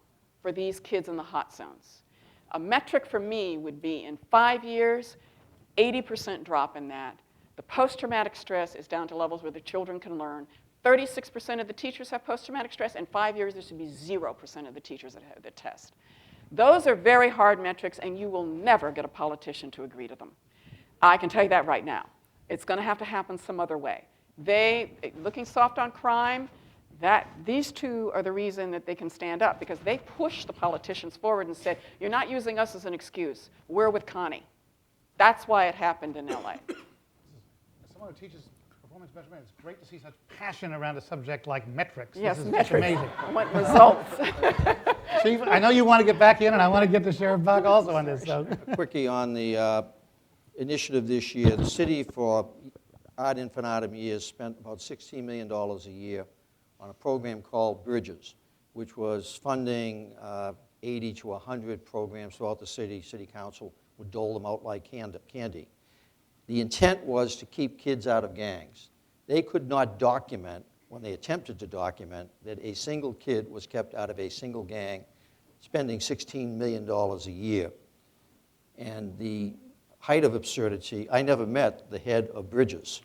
for these kids in the hot zones. A metric for me would be in 5 years, 80% drop in that. The post-traumatic stress is down to levels where the children can learn. 36% of the teachers have post-traumatic stress. In 5 years, there should be 0% of the teachers that have the test. Those are very hard metrics, and you will never get a politician to agree to them. I can tell you that right now. It's going to have to happen some other way. Looking soft on crime, these two are the reason that they can stand up, because they pushed the politicians forward and said, you're not using us as an excuse. We're with Connie. That's why it happened in LA. As someone who teaches performance measurement, it's great to see such passion around a subject like metrics. Yes, It's metrics. amazing. I want results. Chief, I know you want to get back in, and I want to get to Sheriff Bach also on this. So. Quickie on the initiative this year. The city for ad infinitum years spent about $16 million a year on a program called Bridges, which was funding 80 to 100 programs throughout the city. City council would dole them out like candy. The intent was to keep kids out of gangs. They could not document, when they attempted to document, that a single kid was kept out of a single gang, spending $16 million a year. And the height of absurdity, I never met the head of Bridges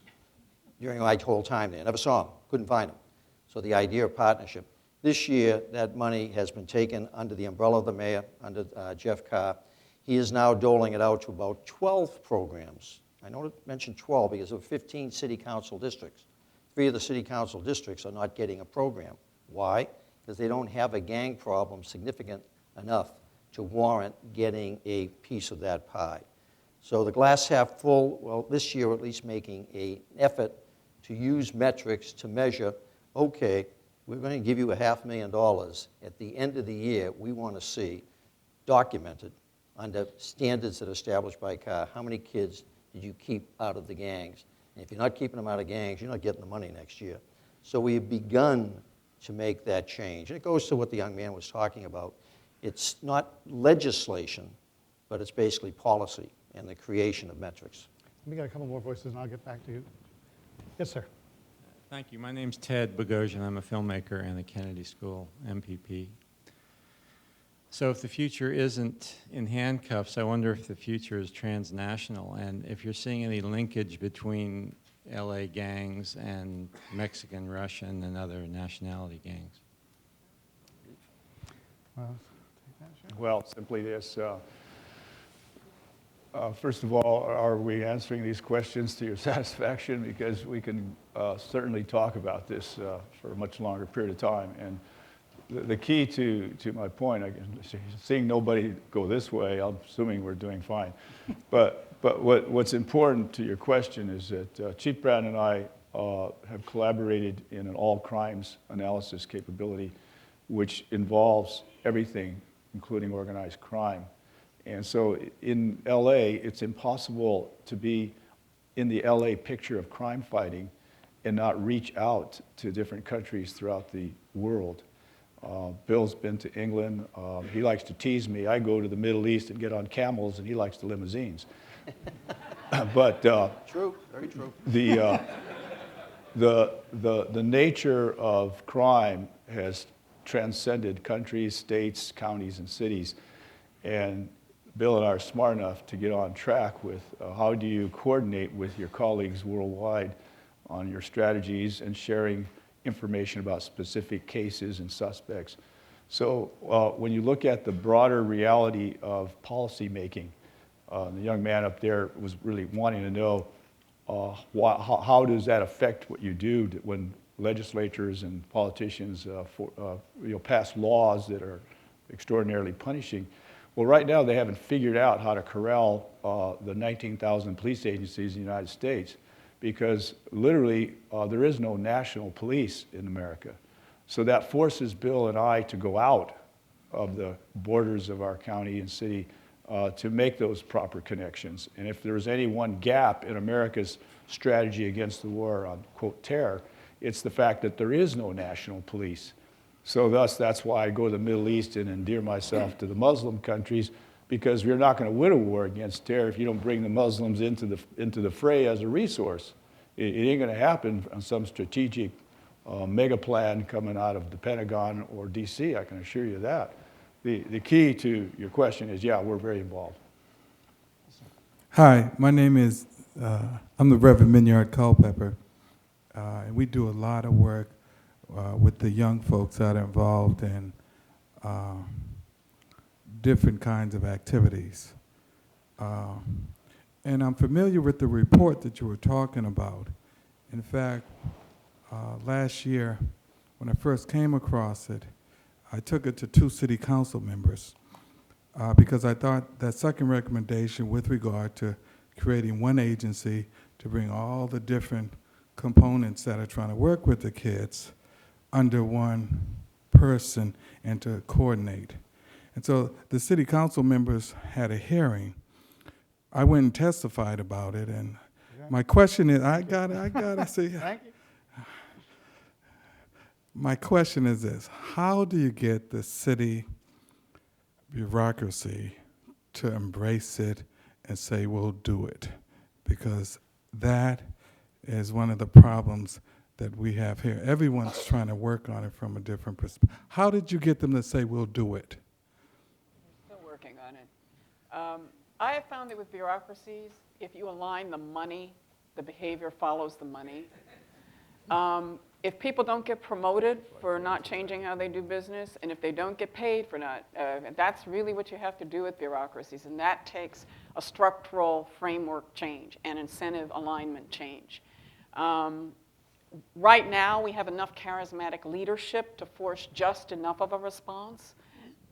during my whole time there. Never saw him, couldn't find him. So the idea of partnership. This year, that money has been taken under the umbrella of the mayor, under Jeff Carr. He is now doling it out to about 12 programs. I know to mention 12 because there are 15 city council districts. 3 of the city council districts are not getting a program. Why? Because they don't have a gang problem significant enough to warrant getting a piece of that pie. So the glass half full, well, this year at least making an effort to use metrics to measure, okay, we're going to give you $500,000. At the end of the year, we want to see documented under standards that are established by Carr, how many kids did you keep out of the gangs? And if you're not keeping them out of gangs, you're not getting the money next year. So we've begun to make that change. And it goes to what the young man was talking about. It's not legislation, but it's basically policy and the creation of metrics. Let me get a couple more voices, and I'll get back to you. Yes, sir. Thank you. My name's Ted Bogosian. I'm a filmmaker and the Kennedy School MPP. So if the future isn't in handcuffs, I wonder if the future is transnational, and if you're seeing any linkage between LA gangs and Mexican, Russian, and other nationality gangs. Well, take that, Sheriff. Well, simply this. First of all, are we answering these questions to your satisfaction? Because we can certainly talk about this for a much longer period of time. And the key to my point, seeing nobody go this way, I'm assuming we're doing fine. But what's important to your question is that Chief Brown and I have collaborated in an all crimes analysis capability, which involves everything, including organized crime. And so in LA, it's impossible to be in the LA picture of crime fighting and not reach out to different countries throughout the world. Bill's been to England. He likes to tease me. I go to the Middle East and get on camels, and he likes the limousines. But True, very true. The nature of crime has transcended countries, states, counties, and cities. And Bill and I are smart enough to get on track with how do you coordinate with your colleagues worldwide on your strategies and sharing information about specific cases and suspects. So when you look at the broader reality of policy making, the young man up there was really wanting to know how does that affect what you do when legislators and politicians pass laws that are extraordinarily punishing. Well, right now they haven't figured out how to corral the 19,000 police agencies in the United States, because literally there is no national police in America. So that forces Bill and I to go out of the borders of our county and city to make those proper connections. And if there's any one gap in America's strategy against the war on, quote, terror, it's the fact that there is no national police. So thus, that's why I go to the Middle East and endear myself to the Muslim countries, because we're not going to win a war against terror if you don't bring the Muslims into the fray as a resource. It ain't going to happen on some strategic mega plan coming out of the Pentagon or DC, I can assure you that. The key to your question is, yeah, we're very involved. Hi, my name is, I'm the Reverend Minyard Culpepper, and we do a lot of work with the young folks that are involved in different kinds of activities. And I'm familiar with the report that you were talking about. In fact, last year, when I first came across it, I took it to 2 city council members because I thought that second recommendation with regard to creating one agency to bring all the different components that are trying to work with the kids under one person and to coordinate. And so the city council members had a hearing. I went and testified about it, and my question is, I got it, see. Thank you. My question is this: how do you get the city bureaucracy to embrace it and say, we'll do it? Because that is one of the problems that we have here. Everyone's trying to work on it from a different perspective. How did you get them to say, we'll do it? Still working on it. I have found that with bureaucracies, if you align the money, the behavior follows the money. If people don't get promoted for not changing how they do business, and if they don't get paid for not, that's really what you have to do with bureaucracies, and that takes a structural framework change and incentive alignment change. Right now, we have enough charismatic leadership to force just enough of a response,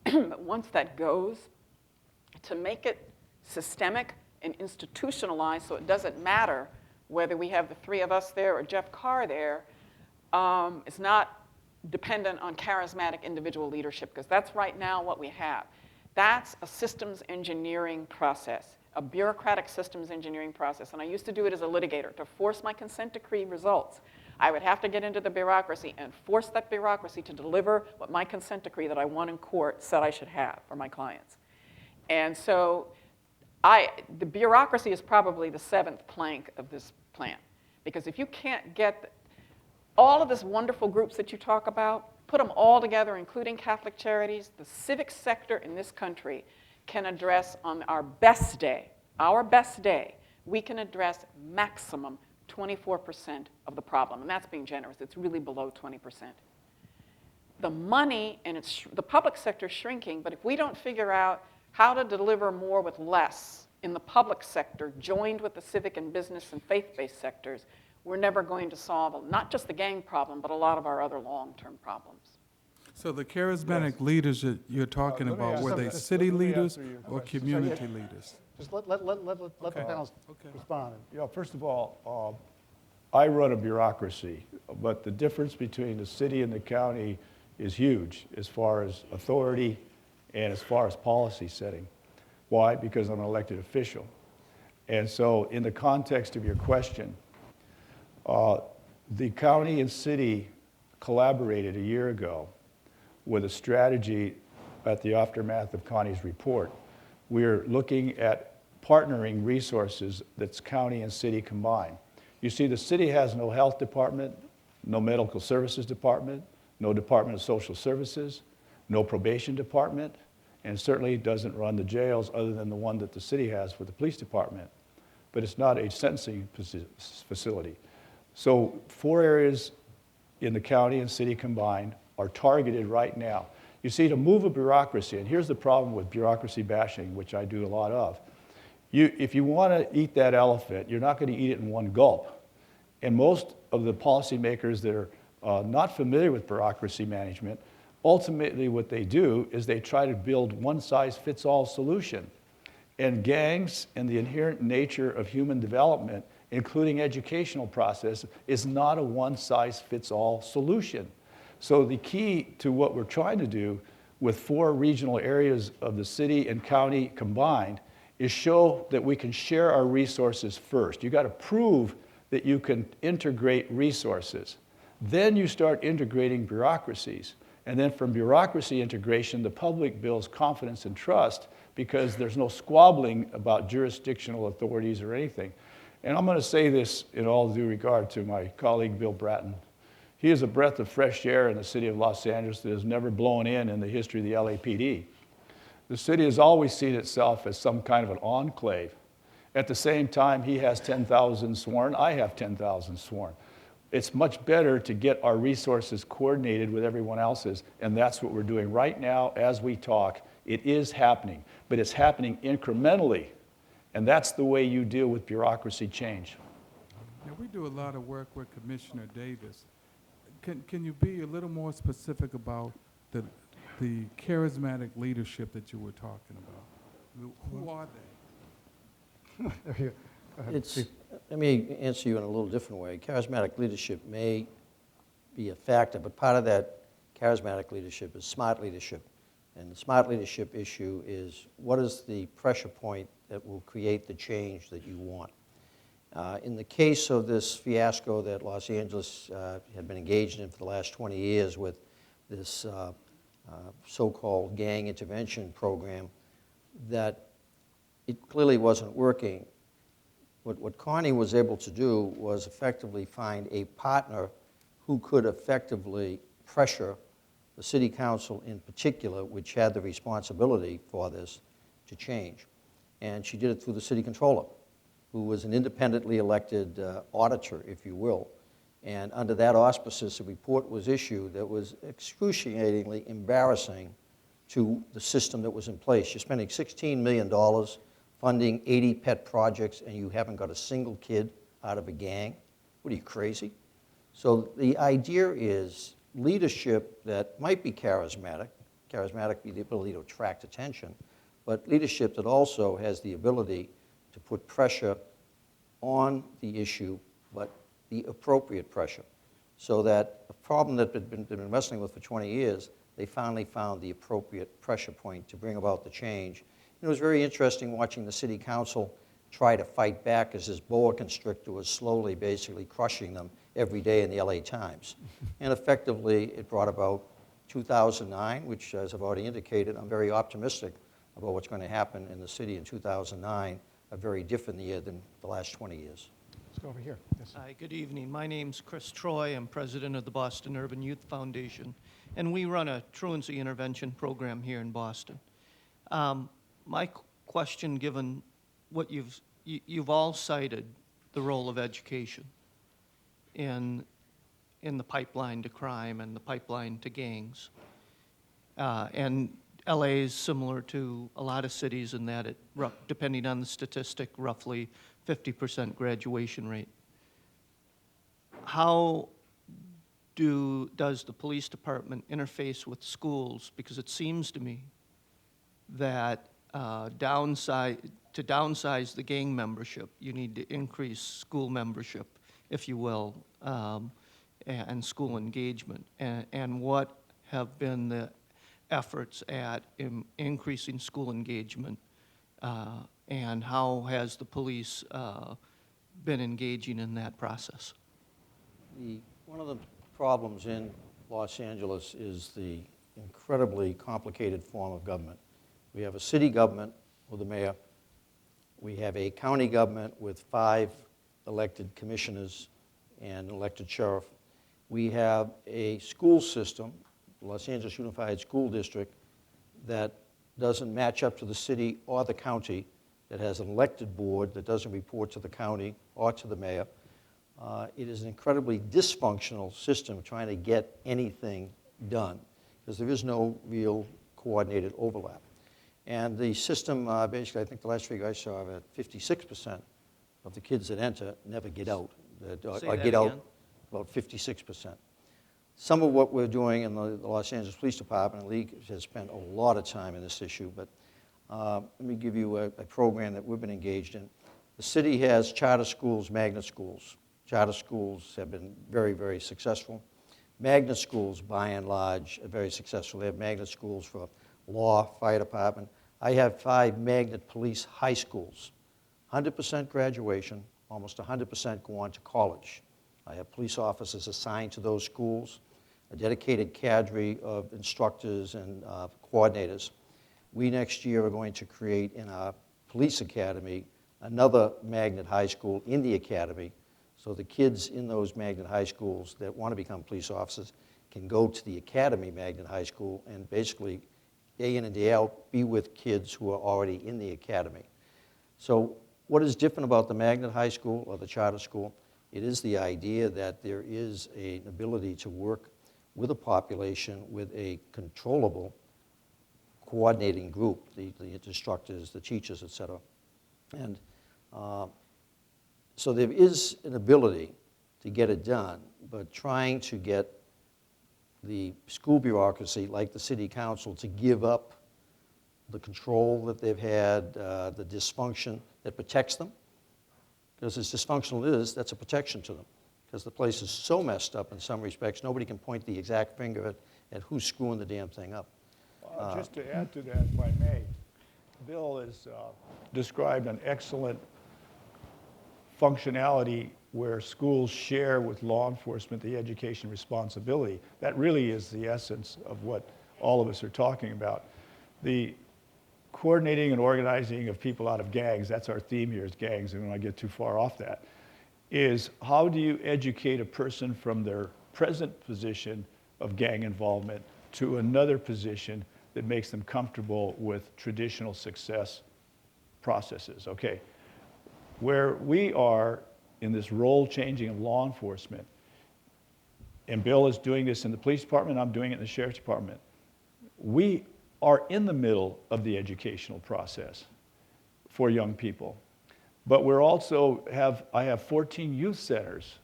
but once that goes, to make it systemic and institutionalized so it doesn't matter whether we have the 3 of us there or Jeff Carr there, it's not dependent on charismatic individual leadership, because that's right now what we have. That's a systems engineering process, a bureaucratic systems engineering process. And I used to do it as a litigator. To force my consent decree results, I would have to get into the bureaucracy and force that bureaucracy to deliver what my consent decree that I won in court said I should have for my clients. And so the bureaucracy is probably the 7th plank of this plan. Because if you can't get all of these wonderful groups that you talk about, put them all together, including Catholic Charities, the civic sector in this country can address on our best day, we can address maximum 24% of the problem. And that's being generous. It's really below 20%. The money, and the public sector is shrinking, but if we don't figure out how to deliver more with less in the public sector, joined with the civic and business and faith-based sectors, we're never going to solve not just the gang problem, but a lot of our other long-term problems. So the charismatic leaders that you're talking Let me about, ask were you they this. city Let me leaders answer your or question. community leaders? Just let the panelists respond. Yeah, first of all, I run a bureaucracy, but the difference between the city and the county is huge as far as authority and as far as policy setting. Why? Because I'm an elected official. And so in the context of your question, the county and city collaborated a year ago with a strategy at the aftermath of Connie's report. We're looking at partnering resources that's county and city combined. You see, the city has no health department, no medical services department, no Department of Social Services, no probation department, and certainly doesn't run the jails other than the one that the city has for the police department. But it's not a sentencing facility. So 4 areas in the county and city combined are targeted right now. You see, to move a bureaucracy, and here's the problem with bureaucracy bashing, which I do a lot of. If you want to eat that elephant, you're not going to eat it in one gulp. And most of the policymakers that are not familiar with bureaucracy management, ultimately what they do is they try to build one-size-fits-all solution. And gangs and the inherent nature of human development, including educational process, is not a one-size-fits-all solution. So the key to what we're trying to do with 4 regional areas of the city and county combined is show that we can share our resources first. You got to prove that you can integrate resources. Then you start integrating bureaucracies. And then from bureaucracy integration, the public builds confidence and trust because there's no squabbling about jurisdictional authorities or anything. And I'm going to say this in all due regard to my colleague, Bill Bratton. He is a breath of fresh air in the city of Los Angeles that has never blown in the history of the LAPD. The city has always seen itself as some kind of an enclave. At the same time, he has 10,000 sworn, I have 10,000 sworn. It's much better to get our resources coordinated with everyone else's, and that's what we're doing right now as we talk. It is happening, but it's happening incrementally, and that's the way you deal with bureaucracy change. Now, we do a lot of work with Commissioner Davis. Can you be a little more specific about the charismatic leadership that you were talking about? Who are they? There you go. Go ahead. Let me answer you in a little different way. Charismatic leadership may be a factor, but part of that charismatic leadership is smart leadership. And the smart leadership issue is, what is the pressure point that will create the change that you want? In the case of this fiasco that Los Angeles had been engaged in for the last 20 years with this so-called gang intervention program, that it clearly wasn't working. What Connie was able to do was effectively find a partner who could effectively pressure the city council in particular, which had the responsibility for this, to change. And she did it through the city controller, who was an independently elected auditor, if you will. And under that auspices, a report was issued that was excruciatingly embarrassing to the system that was in place. You're spending $16 million funding 80 pet projects, and you haven't got a single kid out of a gang? What are you, crazy? So the idea is leadership that might be charismatic be the ability to attract attention, but leadership that also has the ability to put pressure on the issue, but the appropriate pressure. So that a problem that they've been wrestling with for 20 years, they finally found the appropriate pressure point to bring about the change. It was very interesting watching the city council try to fight back as this boa constrictor was slowly basically crushing them every day in the LA Times. And effectively, it brought about 2009, which, as I've already indicated, I'm very optimistic about what's going to happen in the city in 2009, a very different year than the last 20 years. Let's go over here. Yes, sir. Hi, good evening. My name's Chris Troy. I'm president of the Boston Urban Youth Foundation, and we run a truancy intervention program here in Boston. My question, given what you've all cited the role of education in the pipeline to crime and the pipeline to gangs, and LA is similar to a lot of cities in that it, depending on the statistic, roughly 50% graduation rate. How does the police department interface with schools? Because it seems to me that to downsize the gang membership, you need to increase school membership, if you will, and school engagement. And what have been the efforts at increasing school engagement, and how has the police been engaging in that process? One of the problems in Los Angeles is the incredibly complicated form of government. We have a city government with the mayor. We have a county government with 5 elected commissioners and an elected sheriff. We have a school system, Los Angeles Unified School District, that doesn't match up to the city or the county, that has an elected board that doesn't report to the county or to the mayor. It is an incredibly dysfunctional system trying to get anything done because there is no real coordinated overlap. And the system, basically, I think the last figure I saw, that 56% of the kids that enter never get out. Say that get out again. about 56%. Some of what we're doing in the Los Angeles Police Department, and League has spent a lot of time in this issue, but let me give you a program that we've been engaged in. The city has charter schools, magnet schools. Charter schools have been very, very successful. Magnet schools, by and large, are very successful. They have magnet schools for law, fire department. I have 5 magnet police high schools. 100% graduation, almost 100% go on to college. I have police officers assigned to those schools. a dedicated cadre of instructors and coordinators. We next year are going to create in our police academy another magnet high school in the academy, so the kids in those magnet high schools that want to become police officers can go to the academy magnet high school and basically day in and day out be with kids who are already in the academy. So what is different about the magnet high school or the charter school? It is the idea that there is an ability to work with a population with a controllable coordinating group, the instructors, the teachers, et cetera. And so there is an ability to get it done, but trying to get the school bureaucracy, like the city council, to give up the control that they've had, the dysfunction that protects them, because as dysfunctional it is, that's a protection to them, because the place is so messed up in some respects, nobody can point the exact finger at who's screwing the damn thing up. Just to add to that, if I may, Bill has described an excellent functionality where schools share with law enforcement the education responsibility. That really is the essence of what all of us are talking about. The coordinating and organizing of people out of gangs, that's our theme here is gangs, and we don't want to get too far off that, is how do you educate a person from their present position of gang involvement to another position that makes them comfortable with traditional success processes. Okay, where we are in this role changing of law enforcement, and Bill is doing this in the police department, I'm doing it in the sheriff's department, we are in the middle of the educational process for young people. But we're also I have 14 youth centers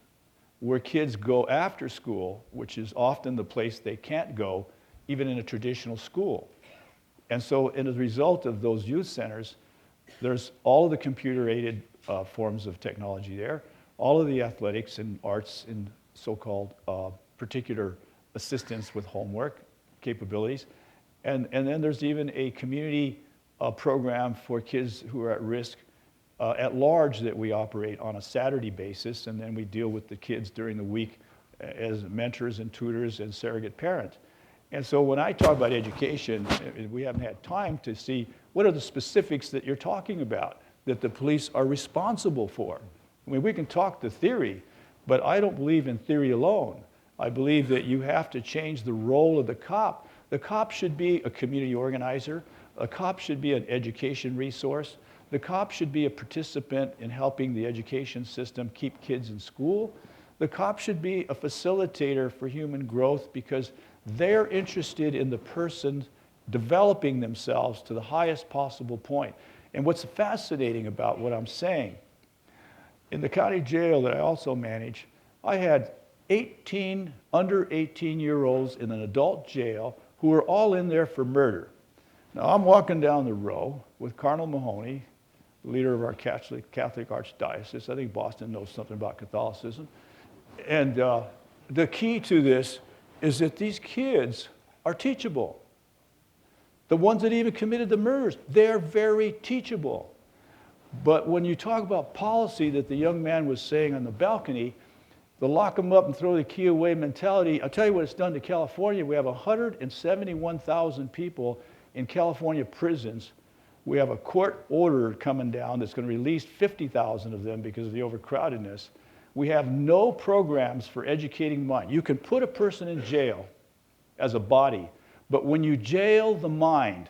where kids go after school, which is often the place they can't go, even in a traditional school. And so as a result of those youth centers, there's all of the computer-aided forms of technology there, all of the athletics and arts and so-called particular assistance with homework capabilities. And then there's even a community program for kids who are at risk at large that we operate on a Saturday basis, and then we deal with the kids during the week as mentors and tutors and surrogate parents. And so when I talk about education, we haven't had time to see what are the specifics that you're talking about that the police are responsible for. I mean, we can talk the theory, but I don't believe in theory alone. I believe that you have to change the role of the cop. The cop should be a community organizer. A cop should be an education resource. The cop should be a participant in helping the education system keep kids in school. The cop should be a facilitator for human growth because they're interested in the person developing themselves to the highest possible point. And what's fascinating about what I'm saying, in the county jail that I also manage, I had 18 under 18-year-olds in an adult jail who were all in there for murder. Now I'm walking down the row with Cardinal Mahoney, the leader of our Catholic Archdiocese. I think Boston knows something about Catholicism. And the key to this is that these kids are teachable. The ones that even committed the murders, they're very teachable. But when you talk about policy that the young man was saying on the balcony, the lock them up and throw the key away mentality, I'll tell you what it's done to California. We have 171,000 people in California prisons. We have a court order coming down that's going to release 50,000 of them because of the overcrowdedness. We have no programs for educating mind. You can put a person in jail as a body, but when you jail the mind,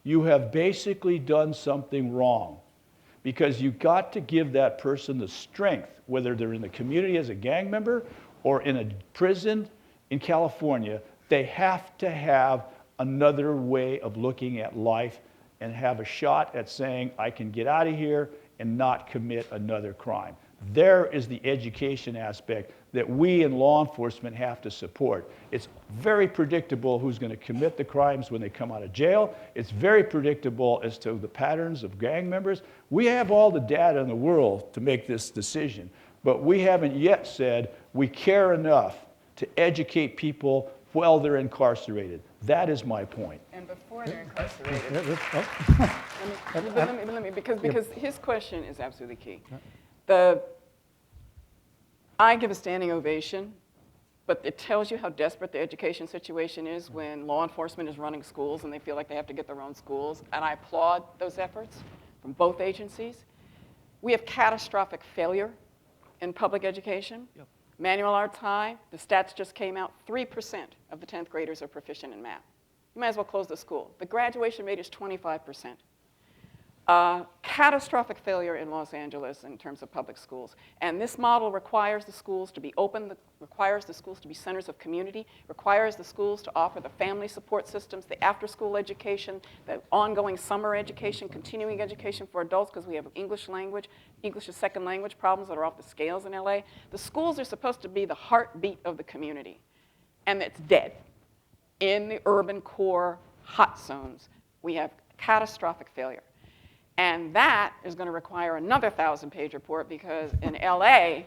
you have basically done something wrong because you've got to give that person the strength, whether they're in the community as a gang member or in a prison in California, they have to have another way of looking at life and have a shot at saying, I can get out of here and not commit another crime. There is the education aspect that we in law enforcement have to support. It's very predictable who's going to commit the crimes when they come out of jail. It's very predictable as to the patterns of gang members. We have all the data in the world to make this decision, but we haven't yet said we care enough to educate people while they're incarcerated. That is my point. And before they're incarcerated, let me, because his question is absolutely key. I give a standing ovation But it tells you how desperate the education situation is when law enforcement is running schools and they feel like they have to get their own schools. And I applaud those efforts from both agencies. We have catastrophic failure in public education. Yep. Manual arts high, the stats just came out, 3% of the 10th graders are proficient in math. You might as well close the school. The graduation rate is 25%. Catastrophic failure in Los Angeles in terms of public schools. And this model requires the schools to be open, requires the schools to be centers of community, requires the schools to offer the family support systems, the after-school education, the ongoing summer education, continuing education for adults, because we have English as second language problems that are off the scales in LA. The schools are supposed to be the heartbeat of the community, and it's dead. In the urban core hot zones, we have catastrophic failure. And that is going to require another 1,000-page report because in LA, and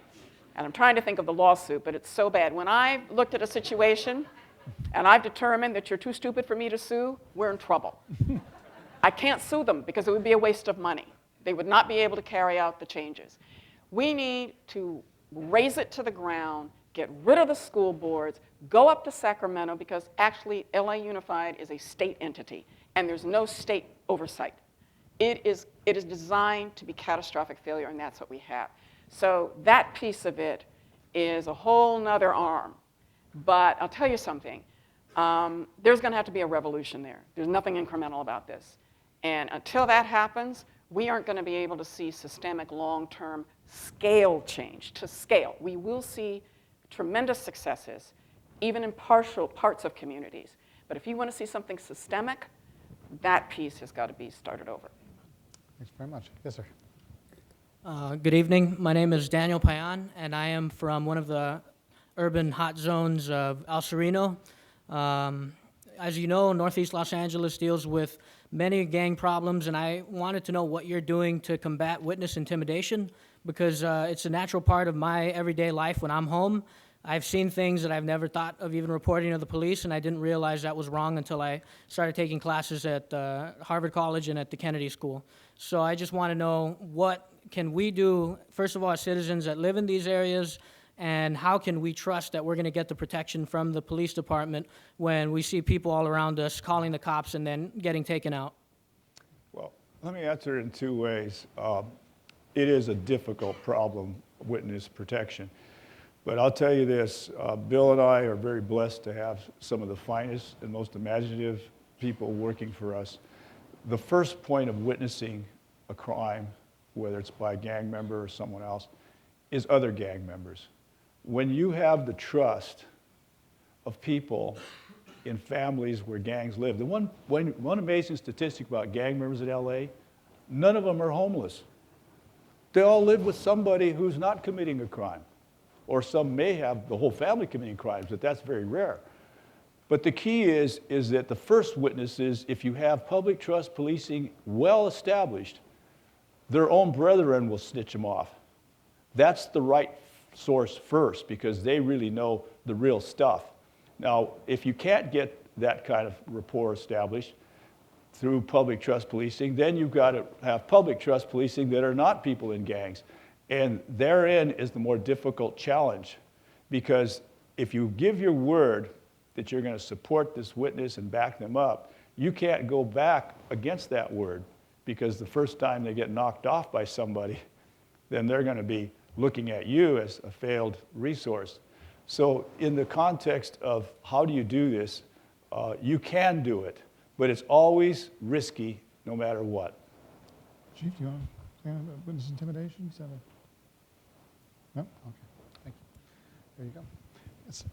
I'm trying to think of the lawsuit, but it's so bad. When I've looked at a situation and I've determined that you're too stupid for me to sue, we're in trouble. I can't sue them because it would be a waste of money. They would not be able to carry out the changes. We need to raise it to the ground, get rid of the school boards, go up to Sacramento because actually LA Unified is a state entity and there's no state oversight. It is designed to be catastrophic failure, and that's what we have. So that piece of it is a whole nother arm. But I'll tell you something. There's going to have to be a revolution there. There's nothing incremental about this. And until that happens, we aren't going to be able to see systemic long-term scale change to scale. We will see tremendous successes, even in partial parts of communities. But if you want to see something systemic, that piece has got to be started over. Thanks very much. Yes, sir. Good evening. My name is Daniel Payan, and I am from one of the urban hot zones of El Sereno. As you know, Northeast Los Angeles deals with many gang problems, and I wanted to know what you're doing to combat witness intimidation, because it's a natural part of my everyday life when I'm home. I've seen things that I've never thought of even reporting to the police, and I didn't realize that was wrong until I started taking classes at Harvard College and at the Kennedy School. So I just want to know, what can we do, first of all, as citizens that live in these areas, and how can we trust that we're going to get the protection from the police department when we see people all around us calling the cops and then getting taken out? Well, let me answer it in two ways. It is a difficult problem, witness protection. But I'll tell you this, Bill and I are very blessed to have some of the finest and most imaginative people working for us. The first point of witnessing a crime, whether it's by a gang member or someone else, is other gang members. When you have the trust of people in families where gangs live, the one amazing statistic about gang members in LA, none of them are homeless. They all live with somebody who's not committing a crime. Or some may have the whole family committing crimes, but that's very rare. But the key is that the first witness is, if you have public trust policing well established, their own brethren will snitch them off. That's the right source first, because they really know the real stuff. Now, if you can't get that kind of rapport established through public trust policing, then you've got to have public trust policing that are not people in gangs. And therein is the more difficult challenge, because if you give your word that you're going to support this witness and back them up, you can't go back against that word, because the first time they get knocked off by somebody, then they're going to be looking at you as a failed resource. So in the context of how do you do this, you can do it, but it's always risky no matter what. Chief, do you want to say anything about witness intimidation? No? Okay. Thank you. There you go. Yes.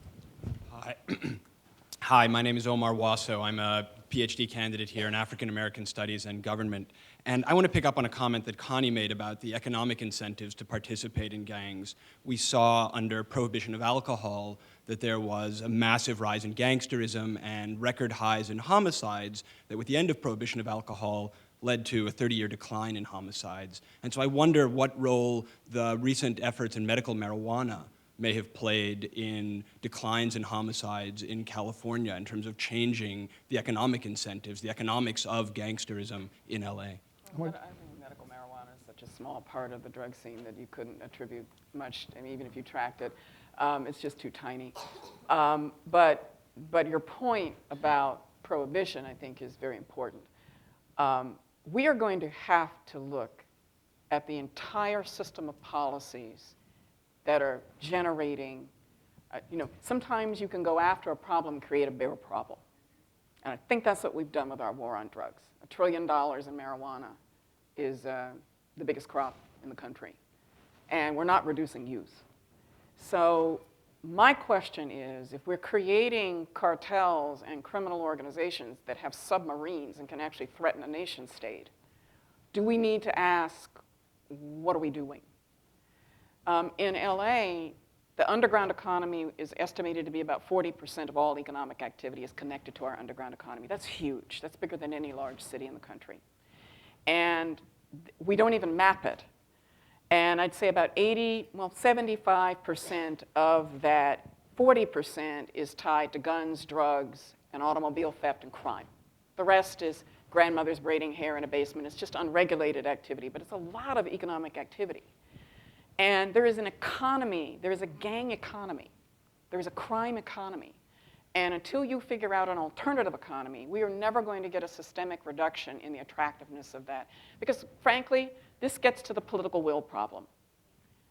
Hi. Hi, my name is Omar Wasso. I'm a PhD candidate here in African American Studies and Government. And I want to pick up on a comment that Connie made about the economic incentives to participate in gangs. We saw under prohibition of alcohol that there was a massive rise in gangsterism and record highs in homicides that with the end of prohibition of alcohol led to a 30-year decline in homicides. And so I wonder what role the recent efforts in medical marijuana may have played in declines in homicides in California in terms of changing the economic incentives, the economics of gangsterism in LA. I think medical marijuana is such a small part of the drug scene that you couldn't attribute much, I mean, even if you tracked it, it's just too tiny. But your point about prohibition, I think, is very important. We are going to have to look at the entire system of policies that are generating, sometimes you can go after a problem and create a bigger problem. And I think that's what we've done with our war on drugs. $1 trillion in marijuana is the biggest crop in the country. And we're not reducing use. So my question is, if we're creating cartels and criminal organizations that have submarines and can actually threaten a nation state, do we need to ask, what are we doing? In LA, the underground economy is estimated to be about 40% of all economic activity is connected to our underground economy. That's huge. That's bigger than any large city in the country. And we don't even map it. And I'd say about 75% of that 40% is tied to guns, drugs, and automobile theft and crime. The rest is grandmothers braiding hair in a basement. It's just unregulated activity, but it's a lot of economic activity. And there is an economy, there is a gang economy, there is a crime economy. And until you figure out an alternative economy, we are never going to get a systemic reduction in the attractiveness of that. Because frankly, this gets to the political will problem.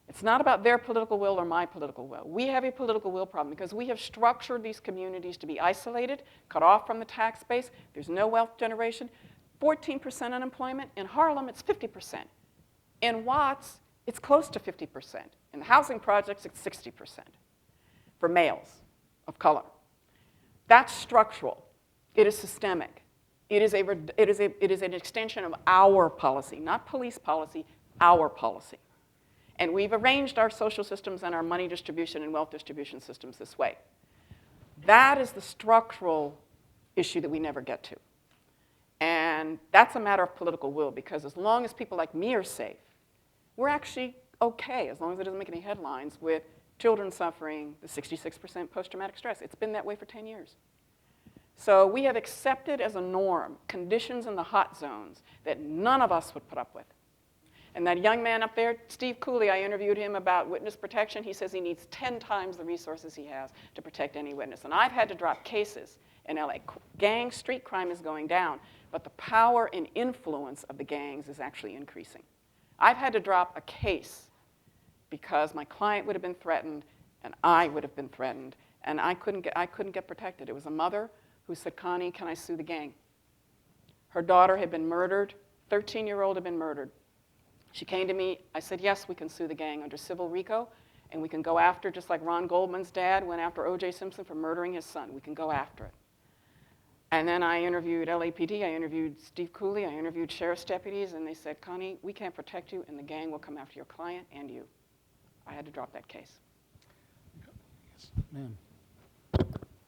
It's not about their political will or my political will. We have a political will problem because we have structured these communities to be isolated, cut off from the tax base. There's no wealth generation. 14% unemployment. In Harlem, it's 50%. In Watts, it's close to 50%. In the housing projects, it's 60% for males of color. That's structural. It is systemic. It is an extension of our policy, not police policy, our policy. And we've arranged our social systems and our money distribution and wealth distribution systems this way. That is the structural issue that we never get to. And that's a matter of political will, because as long as people like me are safe, we're actually okay, as long as it doesn't make any headlines, with children suffering the 66% post-traumatic stress. It's been that way for 10 years. So we have accepted as a norm conditions in the hot zones that none of us would put up with. And that young man up there, Steve Cooley, I interviewed him about witness protection. He says he needs 10 times the resources he has to protect any witness. And I've had to drop cases in LA. Gang street crime is going down, but the power and influence of the gangs is actually increasing. I've had to drop a case because my client would have been threatened and I would have been threatened, and I couldn't get protected. It was a mother who said, "Connie, can I sue the gang?" Her daughter had been murdered. 13-year-old had been murdered. She came to me. I said, yes, we can sue the gang under civil RICO, and we can go after, just like Ron Goldman's dad went after O.J. Simpson for murdering his son. We can go after it. And then I interviewed LAPD, I interviewed Steve Cooley, I interviewed sheriff's deputies, and they said, Connie, we can't protect you, and the gang will come after your client and you. I had to drop that case. Yes, ma'am.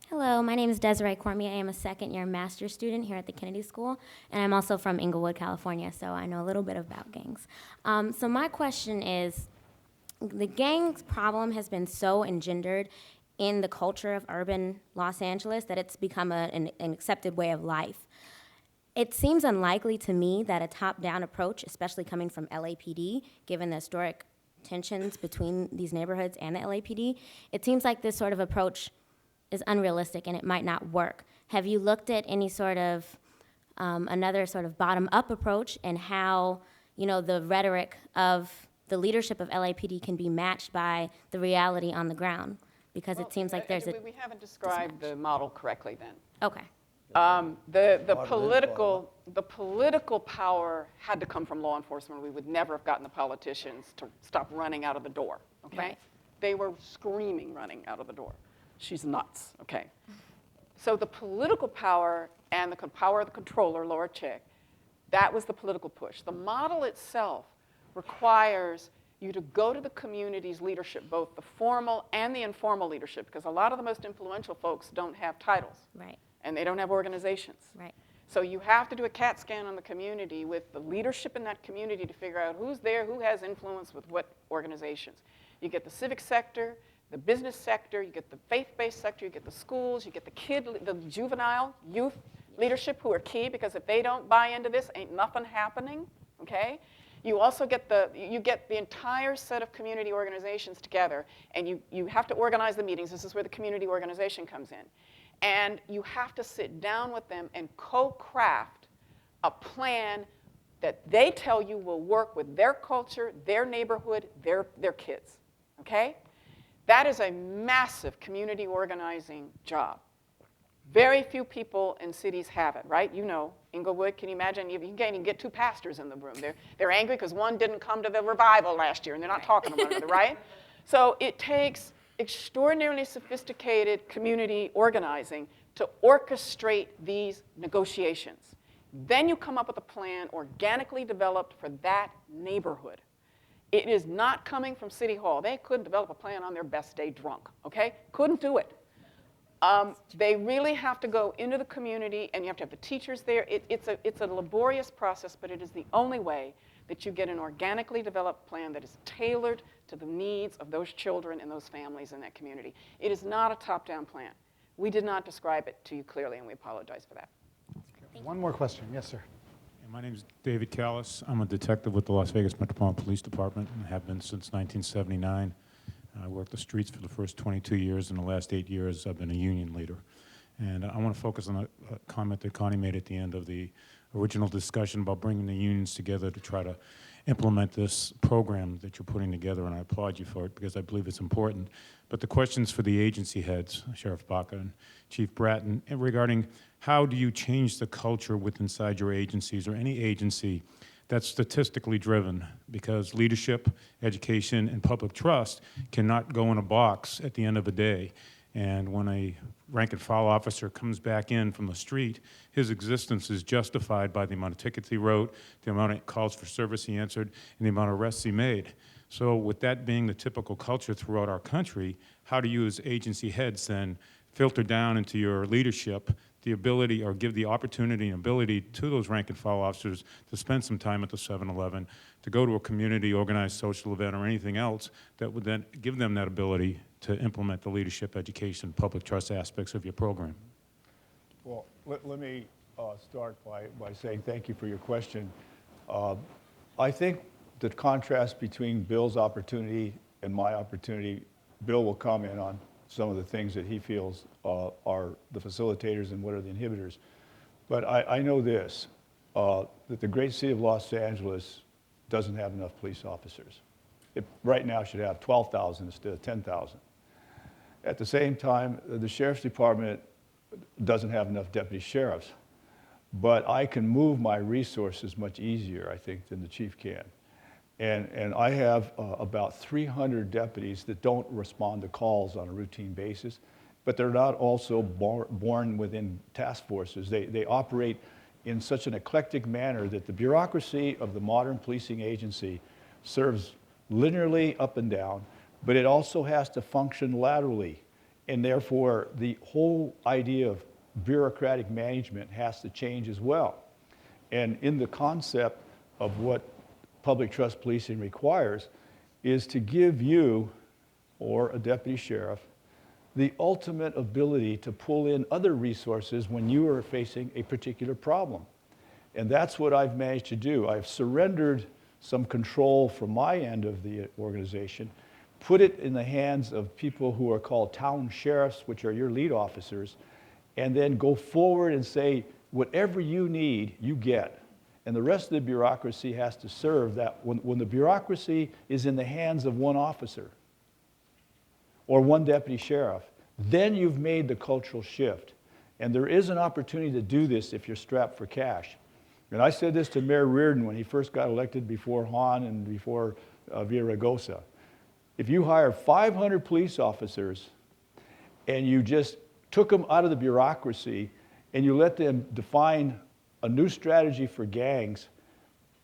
Hello, my name is Desiree Cormier. I am a second-year master's student here at the Kennedy School, and I'm also from Inglewood, California, so I know a little bit about gangs. So my question is, the gangs problem has been so engendered in the culture of urban Los Angeles that it's become an accepted way of life. It seems unlikely to me that a top-down approach, especially coming from LAPD, given the historic tensions between these neighborhoods and the LAPD, it seems like this sort of approach is unrealistic and it might not work. Have you looked at any sort of another sort of bottom-up approach and how, you know, the rhetoric of the leadership of LAPD can be matched by the reality on the ground? Because it seems like there's a we haven't described the model correctly then. Okay. The political power had to come from law enforcement. We would never have gotten the politicians to stop running out of the door, okay? Right. They were screaming running out of the door. She's nuts, okay? So the political power and the power of the controller, Laura Chick, that was the political push. The model itself requires you to go to the community's leadership, both the formal and the informal leadership, because a lot of the most influential folks don't have titles. Right. And they don't have organizations. Right. So you have to do a CAT scan on the community with the leadership in that community to figure out who's there, who has influence with what organizations. You get the civic sector, the business sector, you get the faith-based sector, you get the schools, you get the juvenile, youth leadership who are key, because if they don't buy into this, ain't nothing happening, okay? You also get the entire set of community organizations together, and you have to organize the meetings. This is where the community organization comes in. And you have to sit down with them and co-craft a plan that they tell you will work with their culture, their neighborhood, their kids, okay? That is a massive community organizing job. Very few people in cities have it, right? You know, Inglewood, can you imagine? You can't even get two pastors in the room. They're angry because one didn't come to the revival last year, and they're not talking to one another, right? So it takes extraordinarily sophisticated community organizing to orchestrate these negotiations. Then you come up with a plan organically developed for that neighborhood. It is not coming from City Hall. They couldn't develop a plan on their best day drunk, okay? Couldn't do it. They really have to go into the community, and you have to have the teachers there. It's a laborious process, but it is the only way that you get an organically developed plan that is tailored to the needs of those children and those families in that community. It is not a top-down plan. We did not describe it to you clearly, and we apologize for that. One more question. Yes, sir. My name is David Callis. I'm a detective with the Las Vegas Metropolitan Police Department and have been since 1979. I worked the streets for the first 22 years. In the last 8 years, I've been a union leader. And I want to focus on a comment that Connie made at the end of the original discussion about bringing the unions together to try to implement this program that you're putting together, and I applaud you for it because I believe it's important. But the question's for the agency heads, Sheriff Baca and Chief Bratton, regarding how do you change the culture inside your agencies or any agency that's statistically driven, because leadership, education, and public trust cannot go in a box at the end of the day. And when a rank and file officer comes back in from the street, his existence is justified by the amount of tickets he wrote, the amount of calls for service he answered, and the amount of arrests he made. So with that being the typical culture throughout our country, how do you as agency heads then filter down into your leadership the ability, or give the opportunity and ability to those rank and file officers to spend some time at the 7-Eleven, to go to a community organized social event or anything else that would then give them that ability to implement the leadership, education, public trust aspects of your program? Well, let me start by saying thank you for your question. I think the contrast between Bill's opportunity and my opportunity, Bill will comment on some of the things that he feels are the facilitators and what are the inhibitors. But I know this, that the great city of Los Angeles doesn't have enough police officers. It right now should have 12,000 instead of 10,000. At the same time, the sheriff's department doesn't have enough deputy sheriffs. But I can move my resources much easier, I think, than the chief can. And I have about 300 deputies that don't respond to calls on a routine basis, but they're not also born within task forces. They operate in such an eclectic manner that the bureaucracy of the modern policing agency serves linearly up and down, but it also has to function laterally. And therefore, the whole idea of bureaucratic management has to change as well. And in the concept of what public trust policing requires is to give you, or a deputy sheriff, the ultimate ability to pull in other resources when you are facing a particular problem. And that's what I've managed to do. I've surrendered some control from my end of the organization, put it in the hands of people who are called town sheriffs, which are your lead officers, and then go forward and say, whatever you need, you get. And the rest of the bureaucracy has to serve that. When the bureaucracy is in the hands of one officer or one deputy sheriff, then you've made the cultural shift. And there is an opportunity to do this if you're strapped for cash. And I said this to Mayor Reardon when he first got elected before Hahn and before Villaraigosa. If you hire 500 police officers and you just took them out of the bureaucracy and you let them define a new strategy for gangs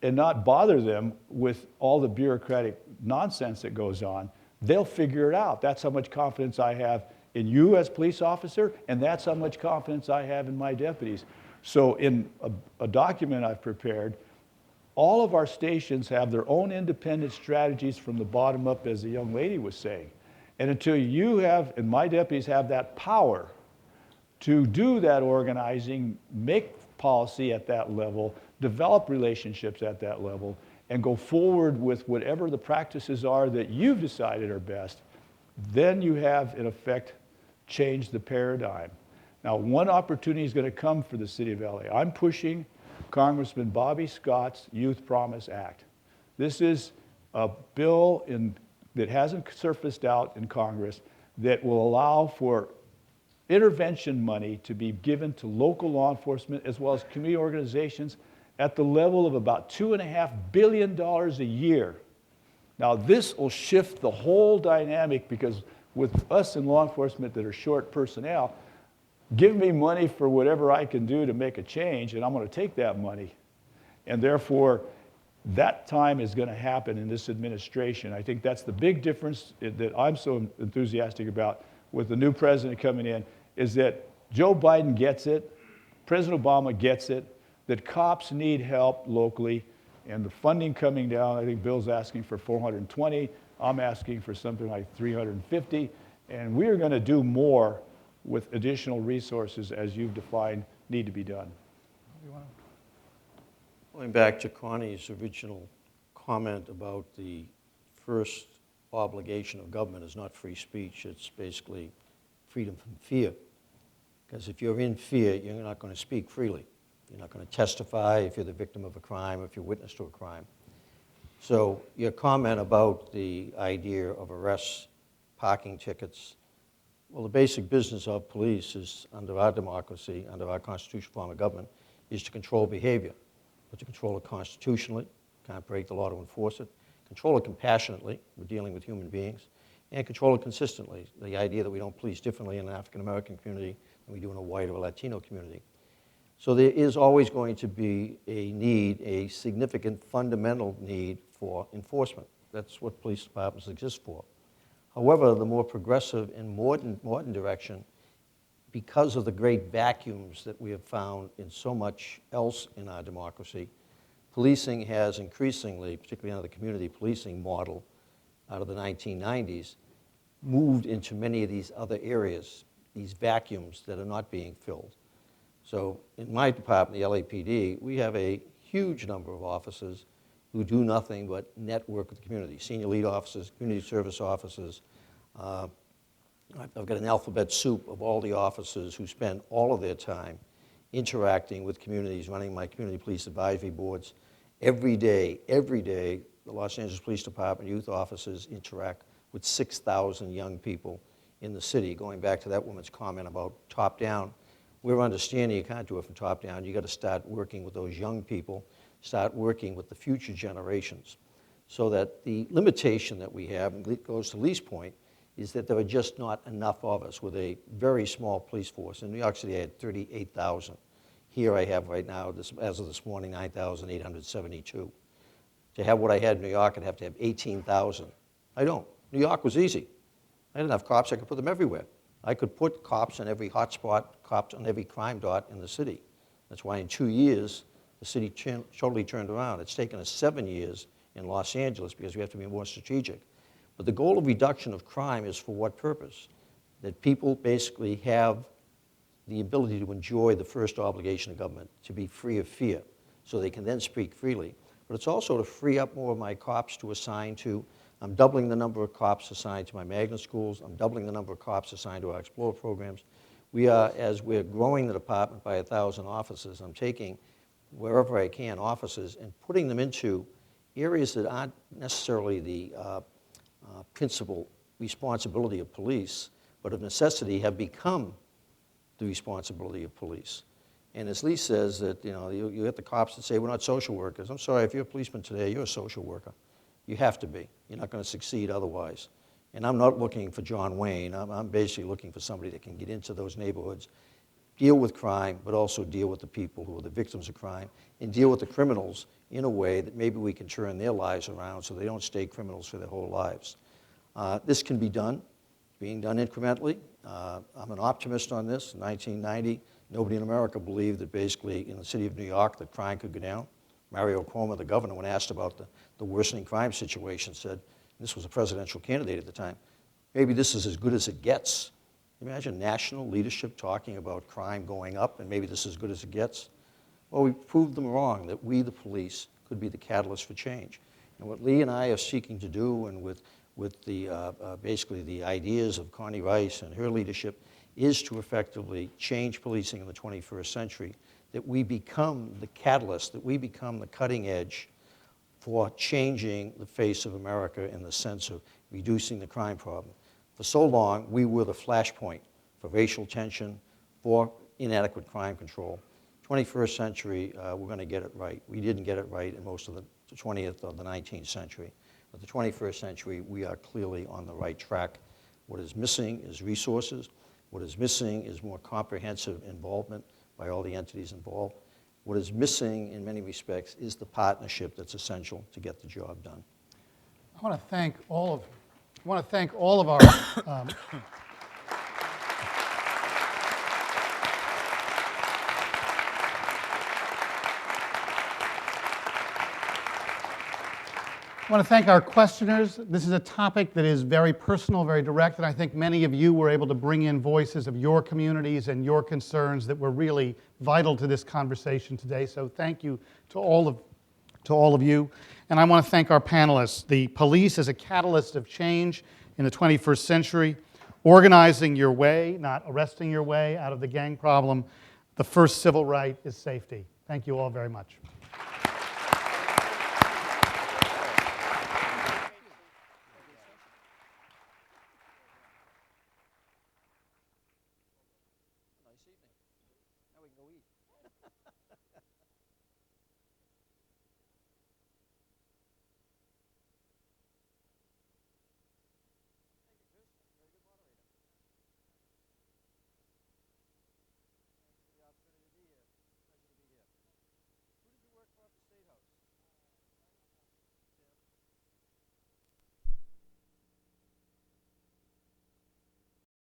and not bother them with all the bureaucratic nonsense that goes on, they'll figure it out. That's how much confidence I have in you as police officer, and that's how much confidence I have in my deputies. So in a document I've prepared, all of our stations have their own independent strategies from the bottom up, as the young lady was saying. And until you have, and my deputies have that power to do that organizing, make policy at that level, develop relationships at that level, and go forward with whatever the practices are that you've decided are best, then you have, in effect, changed the paradigm. Now, one opportunity is going to come for the city of LA. I'm pushing Congressman Bobby Scott's Youth Promise Act. This is a bill that hasn't surfaced out in Congress that will allow for intervention money to be given to local law enforcement as well as community organizations at the level of about $2.5 billion a year. Now, this will shift the whole dynamic because with us in law enforcement that are short personnel, give me money for whatever I can do to make a change, and I'm going to take that money. And therefore, that time is going to happen in this administration. I think that's the big difference that I'm so enthusiastic about with the new president coming in, is that Joe Biden gets it, President Obama gets it, that cops need help locally, and the funding coming down. I think Bill's asking for 420. I'm asking for something like 350. And we are going to do more with additional resources, as you've defined, need to be done. Going back to Connie's original comment about the first obligation of government is not free speech, it's basically freedom from fear. Because if you're in fear, you're not going to speak freely. You're not going to testify if you're the victim of a crime or if you're witness to a crime. So your comment about the idea of arrests, parking tickets, well, the basic business of police is, under our democracy, under our constitutional form of government, is to control behavior. But to control it constitutionally, can't break the law to enforce it, control it compassionately, we're dealing with human beings, and control it consistently, the idea that we don't police differently in an African-American community than we do in a white or a Latino community. So there is always going to be a need, a significant fundamental need for enforcement. That's what police departments exist for. However, the more progressive and modern direction, because of the great vacuums that we have found in so much else in our democracy, policing has increasingly, particularly under the community policing model out of the 1990s, moved into many of these other areas, these vacuums that are not being filled. So in my department, the LAPD, we have a huge number of officers who do nothing but network with the community, senior lead officers, community service officers. I've got an alphabet soup of all the officers who spend all of their time interacting with communities, running my community police advisory boards. Every day, the Los Angeles Police Department youth officers interact with 6,000 young people in the city. Going back to that woman's comment about top-down, we're understanding you can't do it from top-down. You got to start working with those young people, start working with the future generations, so that the limitation that we have, and it goes to Lee's point, is that there are just not enough of us with a very small police force. In New York City, I had 38,000. Here I have right now, as of this morning, 9,872. To have what I had in New York, I'd have to have 18,000. I don't. New York was easy. I didn't have cops, I could put them everywhere. I could put cops on every hotspot, cops on every crime dot in the city. That's why in 2 years, the city totally turned around. It's taken us 7 years in Los Angeles because we have to be more strategic. But the goal of reduction of crime is for what purpose? That people basically have the ability to enjoy the first obligation of government, to be free of fear, so they can then speak freely. But it's also to free up more of my cops to assign to. I'm doubling the number of cops assigned to my magnet schools. I'm doubling the number of cops assigned to our Explorer programs. As we're growing the department by 1,000 officers, I'm taking wherever I can officers and putting them into areas that aren't necessarily the principal responsibility of police, but of necessity have become the responsibility of police. And as Lee says, that you get the cops that say, we're not social workers. I'm sorry, if you're a policeman today, you're a social worker. You have to be. You're not going to succeed otherwise. And I'm not looking for John Wayne. I'm basically looking for somebody that can get into those neighborhoods, deal with crime, but also deal with the people who are the victims of crime, and deal with the criminals in a way that maybe we can turn their lives around so they don't stay criminals for their whole lives. This can be done, being done incrementally. I'm an optimist on this. In 1990, nobody in America believed that basically in the city of New York that crime could go down. Mario Cuomo, the governor, when asked about the worsening crime situation, said, this was a presidential candidate at the time, maybe this is as good as it gets. Imagine national leadership talking about crime going up and maybe this is as good as it gets. Well, we proved them wrong, that we, the police, could be the catalyst for change. And what Lee and I are seeking to do, and with the, basically the ideas of Connie Rice and her leadership, is to effectively change policing in the 21st century, that we become the catalyst, that we become the cutting edge for changing the face of America in the sense of reducing the crime problem. For so long, we were the flashpoint for racial tension, for inadequate crime control. 21st century, we're going to get it right. We didn't get it right in most of the 20th or the 19th century. But the 21st century, we are clearly on the right track. What is missing is resources. What is missing is more comprehensive involvement by all the entities involved. What is missing in many respects is the partnership that's essential to get the job done. I want to thank all of our I want to thank our questioners. This is a topic that is very personal, very direct, and I think many of you were able to bring in voices of your communities and your concerns that were really vital to this conversation today. So thank you to all of you. And I want to thank our panelists. The police is a catalyst of change in the 21st century, organizing your way, not arresting your way out of the gang problem. The first civil right is safety. Thank you all very much.